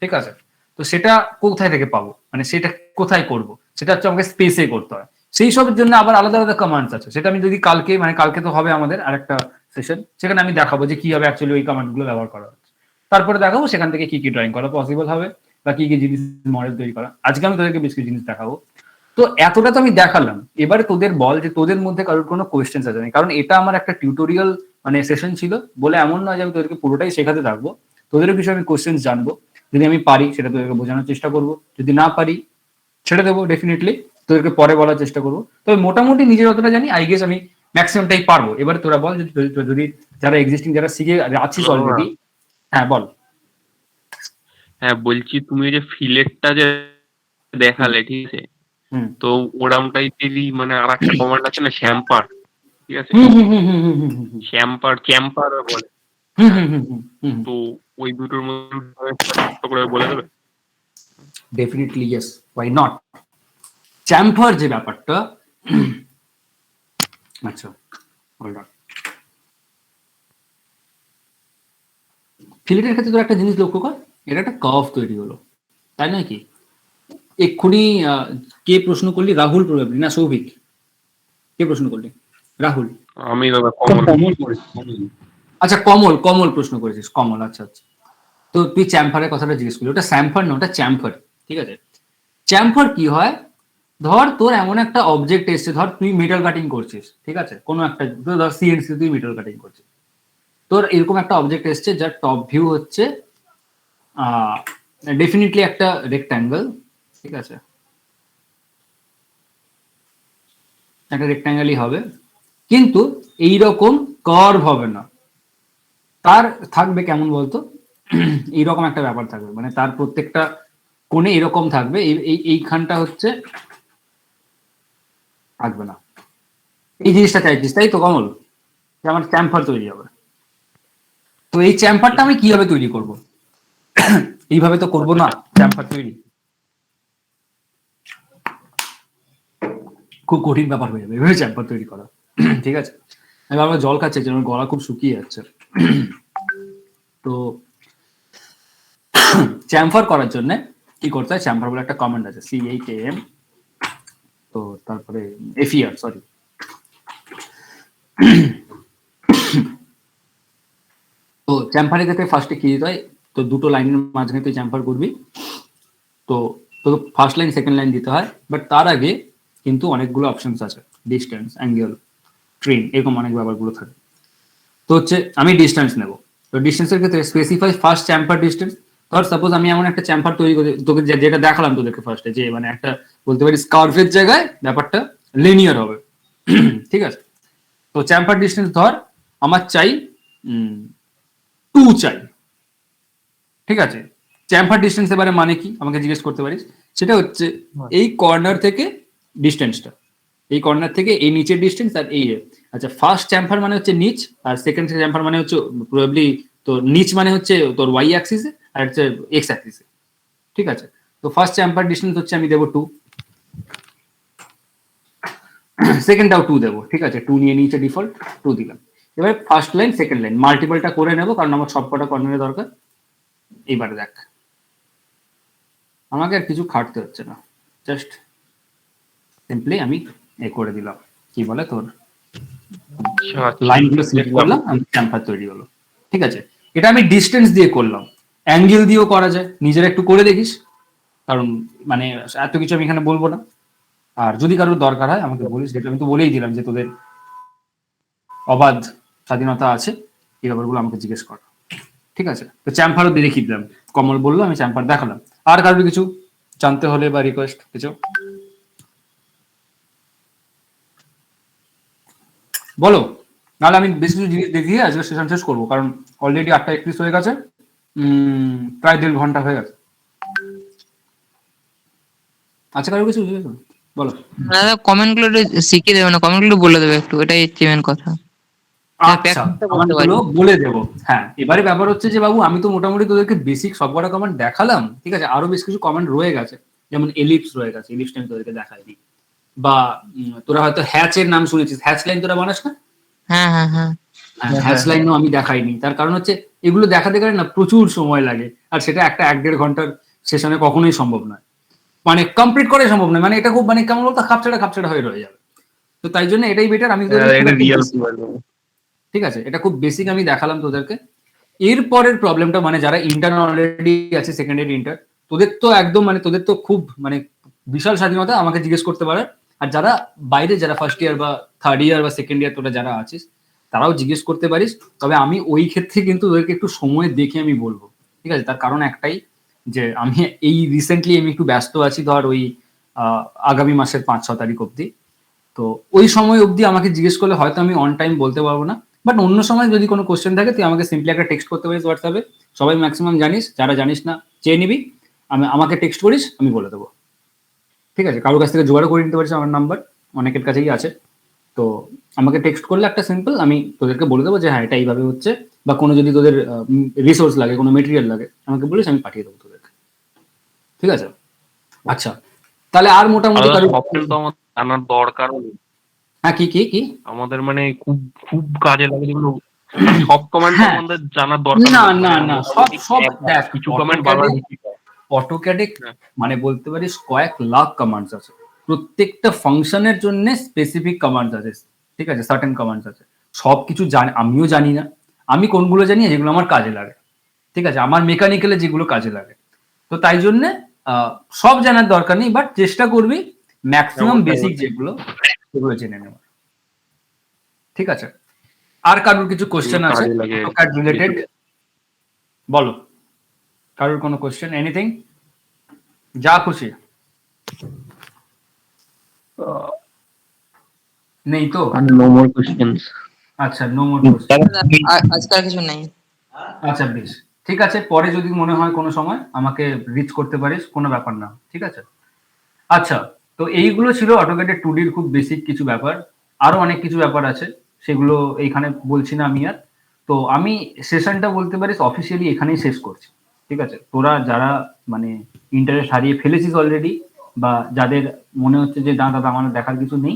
ঠিক আছে। তো সেটা কোথায় থেকে পাবো, মানে সেটা কোথায় করব, সেটা হচ্ছে আমাকে স্পেসে করতে হয়। সেই সবের জন্য আবার আলাদা আলাদা কমান্ডস আছে, সেটা আমি যদি কালকে, মানে কালকে তো হবে আমাদের আরেকটা সেশন, সেখানে আমি দেখাবো যে কিভাবে অ্যাকচুয়ালি ওই কমান্ড গুলো ব্যবহার করা হচ্ছে। তারপরে দেখাবো সেখান থেকে কি কি ড্রয়িং করা পসিবল হবে বা কি কি জিনিস মডেল তৈরি করা। আজকে আমি তোদেরকে বেশ কিছু জিনিস দেখাবো। তো এতটা তো আমি দেখালাম, এবারে তোদের বল যে তোদের মধ্যে কারোর কোনো কোয়েশ্চেন্স আছে নাকি, কারণ এটা আমার একটা টিউটোরিয়াল মানে সেশন ছিল বলে এমন নয় যে আমি তোদেরকে পুরোটাই শেখাতে থাকবো। তোদেরও কিছু আমি কোয়েশ্চেন্স জানবো, যদি আমি পারি সেটা তোদেরকে বোঝানোর চেষ্টা করবো, যদি না পারি ছেড়ে দেবো ডেফিনেটলি, তোদেরকে পরে বলার চেষ্টা করবো। তবে মোটামুটি নিজের যতটা জানি আই গেস আমি ম্যাক্সিমামটাই পারবো। এবারে তোরা বল যদি যারা এক্সিস্টিং যারা শিখে আছিস অলরেডি। হ্যাঁ বল। হ্যাঁ বলছি, তুমি ওই যে ফিলেটটা যে দেখালে, ঠিক আছে, তো ওরম টাইপেরই মানে আর একটা কমান্ড আছে না, শ্যাম্পার, ঠিক আছে, চ্যাম্পার বলে। তো ওই দুটোর মধ্যে করে বলে দেবে? Definitely yes, why not. Chamfer যে ব্যাপারটা, আচ্ছা হোল্ড অন। ফিলেটের ক্ষেত্রে তোর একটা জিনিস লক্ষ্য কর, এটা একটা কার্ভ তৈরি হলো, তাই নয় কি? এক্ষুনি কে প্রশ্ন করলি? রাহুল প্রবাবলি, না সৌভিক? কে প্রশ্ন করলি? রাহুল? আমি দাদা কমল। আচ্ছা কমল প্রশ্ন করেছিস, কমল, আচ্ছা আচ্ছা। তো তুই চ্যাম্পারের কথাটা জিজ্ঞেস করলি, ওটা স্যাম্পার না, ওটা চ্যাম্পার, ঠিক আছে। চ্যাম্পার কি হয়, ধর তোর এমন একটা অবজেক্ট এসছে, ধর তুই মেটাল কাটিং করছিস, ঠিক আছে, কোনো একটা ধর সিএনসি তুই মেটাল কাটিং করছিস, তোর এরকম একটা অবজেক্ট এসছে যার টপ ভিউ হচ্ছে ডেফিনেটলি একটা রেক্ট্যাঙ্গেল, ঠিক আছে, একটা রেক্ট্যাঙ্গেলই হবে, কিন্তু এইরকম কার্ভ হবে না, তার থাকবে কেমন বলতো, এইরকম একটা ব্যাপার থাকবে, মানে তার প্রত্যেকটা কোণে এরকম থাকবে, এইখানটা হচ্ছে থাকবে না। এই জিনিসটা চাইছিস তাই তো কমল, যে আমার চ্যাম্পার তৈরি হবে। তো এই চ্যাম্পারটা আমি কিভাবে তৈরি করব? এইভাবে তো করবো না চ্যাম্পার তৈরি, খুব কঠিন ব্যাপার হয়ে যাবে এভাবে চ্যাম্পার তৈরি করা, ঠিক আছে। আমি আবার জল খাচ্ছি, আমার গলা খুব শুকিয়ে যাচ্ছে। তো চ্যাম্পার করার জন্য কি করতে হয়, চ্যাম্পার বলে একটা কমান্ড আছে, CHAM, তো তারপরে FER, সরি। তো চ্যাম্পারের ক্ষেত্রে ফার্স্টে কি দিতে হয়, তো দুটো লাইনের মাঝখানে তুই চ্যাম্পার করবি, তো তো ফার্স্ট লাইন সেকেন্ড লাইন দিতে হয়, বাট তার আগে কিন্তু অনেকগুলো অপশনস আছে, ডিস্টেন্স, অ্যাঙ্গেল, ট্রেন, এরকম অনেক ব্যাপারগুলো থাকে। তো হচ্ছে আমি ডিস্টেন্স নেব, তো ডিস্টেন্সের ক্ষেত্রে স্পেসিফাই ফার্স্ট চ্যাম্পার ডিস্টেন্স। ধর সাপোজ আমি এমন একটা চ্যাম্পার তৈরি করি, তোকে যেটা দেখালাম তোদেরকে ফার্স্টে, যে মানে একটা বলতে পারি স্কার্ফের জায়গায় ব্যাপারটা লিনিয়ার হবে, ঠিক আছে। তো চ্যাম্পার ডিস্টেন্স ধর আমার চাই 2 চাই, ঠিক আছে। চ্যাম্পার ডিস্টেন্স এবারে মানে কি আমাকে জিজ্ঞেস করতে পারিস, সেটা হচ্ছে এই কর্নার থেকে ডিস্টেন্সটা, এই কর্নার থেকে এই নিচের ডিস্টেন্স আর এই, আচ্ছা ফার্স্ট চ্যাম্পার মানে হচ্ছে নিচ, আর সেকেন্ড চ্যাম্পার মানে হচ্ছে প্রবাবলি তোর নিচ মানে হচ্ছে তোর ওয়াই অ্যাক্সিসে আর হচ্ছে এক্স অ্যাক্সিসে, ঠিক আছে। তো ফার্স্ট চ্যাম্পার ডিস্টেন্স হচ্ছে আমি দেবো 2, সেকেন্ডটাও 2 দেবো, ঠিক আছে, 2 নিয়ে নিচে ডিফল্ট 2 দিলাম। এবার ফার্স্ট লাইন সেকেন্ড লাইন মাল্টিপলটা করে নেবো, কারণ আমার সবকটা কর্নারে দরকার। এইবার দেখ আমাকে আর কিছু খাটতে হচ্ছে না, জাস্ট সিম্পলি আমি করে দিলাম, কি বলে তোর লাইনগুলো সিলেক্ট করলাম, আমি চ্যাম্পার তৈরি হলো, ঠিক আছে। এটা আমি ডিস্টেন্স দিয়ে করলাম, অ্যাঙ্গেল দিয়েও করা যায়, নিজেরা একটু করে দেখিস, কারণ মানে এত কিছু আমি এখানে বলবো না। আর যদি কারোর দরকার হয় আমাকে বলিস, যেটা আমি তো বলেই দিলাম যে তোদের অবাধ স্বাধীনতা আছে, এই ব্যাপারগুলো আমাকে জিজ্ঞেস কর, ঠিক আছে? তো চ্যাম্পারও দেখিয়ে দিলাম, কমল বললো, আমি চ্যাম্পার দেখালাম। আর কারোর কিছু জানতে হলে বা রিকোয়েস্ট কিছু বলো, নাহলে আমি বেশ কিছু জিনিস দেখিয়ে আজকে সেশন শেষ করবো, কারণ অলরেডি 8:31 হয়ে গেছে, প্রায় 1.5 ঘন্টা হয়ে গেছে। আচ্ছা, কারোর কিছু বলো। দাদা কমেন্ট গুলো একটু শিখিয়ে দেবে না, কমেন্ট গুলো বলে দেবে একটু, এটাই হচ্ছে মেন কথা। আচ্ছা, কমান্ডগুলো বলে দেবো। হ্যাঁ, এবারে ব্যাপার হচ্ছে যে বাবু, আমি তো মোটামুটি তোদেরকে বেসিক সবকটা কমান্ড দেখালাম, ঠিক আছে? আরো বেশ কিছু কমান্ড রয়ে গেছে, যেমন এলিপস রয়ে গেছে, এলিপস আমি তোদেরকে দেখাইনি। বা তোরা হয়তো হ্যাচের নাম শুনেছিস, হ্যাচ লাইন তোরা বানাস না? হ্যাঁ হ্যাঁ হ্যাঁ হ্যাচ লাইনও আমি দেখাইনি, তার কারণ হচ্ছে এগুলো দেখাতে গেলে না প্রচুর সময় লাগে, আর সেটা একটা 1-1.5 ঘন্টার সেশনে কখনোই সম্ভব নয়, মানে কমপ্লিট করাই সম্ভব নয়, মানে এটা খুব মানে কেমন বলতো খাপছাড়া হয়ে রয়ে যাবে। তো তাই জন্য এটাই বেটার, আমি এটা রিয়েল, ঠিক আছে, এটা খুব বেসিক আমি দেখালাম তোদেরকে। এরপরের প্রবলেমটা মানে যারা ইন্টার অলরেডি আছে, সেকেন্ড ইয়ার ইন্টার, তোদের তো একদম মানে তোদের তো খুব মানে বিশাল স্বাধীনতা আমাকে জিজ্ঞেস করতে পারে। আর যারা বাইরে, যারা ফার্স্ট ইয়ার বা থার্ড ইয়ার বা সেকেন্ড ইয়ার তোরা যারা আছিস, তারাও জিজ্ঞেস করতে পারিস। তবে আমি ওই ক্ষেত্রে কিন্তু ওদেরকে একটু সময় দেখে আমি বলবো, ঠিক আছে? তার কারণ একটাই, যে আমি এই রিসেন্টলি আমি একটু ব্যস্ত আছি, ধর ওই আগামী মাসের 5-6 তারিখ অব্দি। তো ওই সময় অবধি আমাকে জিজ্ঞেস করলে হয়তো আমি অন টাইম বলতে পারবো না, বাট অন্য সময় যদি কোনো কোশ্চেন থাকে তুই আমাকে সিম্পলি একটা টেক্সট করতে পারিস হোয়াটসঅ্যাপে। সবাই ম্যাক্সিমাম জানিস, যারা জানিস না চেয়ে নিবি, আমাকে টেক্সট করিস, আমি বলে দেবো, ঠিক আছে? কারোর কাছ থেকে জোগাড়ও করে নিতে পারিস আমার নাম্বার, অনেকের কাছেই আছে। তো আমাকে টেক্সট করলে একটা সিম্পল আমি তোদেরকে বলে দেবো যে হ্যাঁ এটা এইভাবে হচ্ছে, বা কোনো যদি তোদের রিসোর্স লাগে, কোনো মেটেরিয়াল লাগে, আমাকে বলিস, আমি পাঠিয়ে দেবো তোদেরকে, ঠিক আছে? আচ্ছা, তাহলে আর মোটামুটি সফটওয়্যার তো আমার জানার দরকার নেই। হ্যাঁ, কি কি কি আমাদের মানে খুব খুব কাজে লাগে যেগুলো, সব কমেন্ট হ্যাঁ। আমাদের জানার দরকার না নেই। না না, সব দেখ, কিছু কমেন্ট বারবার অটোক্যাডে হ্যাঁ। মানে বলতে পারিস কয়েক লাখ কমান্ডস আছে, প্রত্যেকটা ফাংশনের জন্য স্পেসিফিক কমান্ডস আছে, ঠিক আছে? সার্টেন কমান্ডস আছে, সবকিছু জানি আমিও জানি না, আমি কোনগুলো জানি যেগুলো আমার কাজে লাগে, ঠিক আছে? আমার মেকানিক্যালে যেগুলো কাজে লাগে। তো তাই জন্য সব জানার দরকার নেই, বাট চেষ্টা করবি ম্যাক্সিমাম বেসিক যেগুলো সেগুলো জেনে নেওয়ার, ঠিক আছে? আর কারোর কিছু কোশ্চেন আছে অটোক্যাড রিলেটেড? বলো, কারোর কোনো কোশ্চেন, এনিথিং, যা খুশি। নেই তো? No more questions. আচ্ছা, নো মোর কোশ্চেন। আজকে আর কিছু নেই। আচ্ছা, বেশ, ঠিক আছে। পরে যদি মনে হয় কোনো সময় আমাকে রিচ করতে পারিস, কোনো ব্যাপার না, ঠিক আছে? আচ্ছা, তো এইগুলো ছিল অটোক্যাডের 2Dর খুব বেসিক কিছু ব্যাপার। আরো অনেক কিছু ব্যাপার আছে, সেগুলো এইখানে বলছি না আমি আর। তো আমি সেশনটা বলতে পারিস অফিসিয়ালি এখানেই শেষ করছি, ঠিক আছে? তোরা যারা মানে ইন্টারেস্ট হারিয়ে ফেলেছিস অলরেডি, বা যাদের মনে হচ্ছে যে না দাদা আমার দেখার কিছু নেই,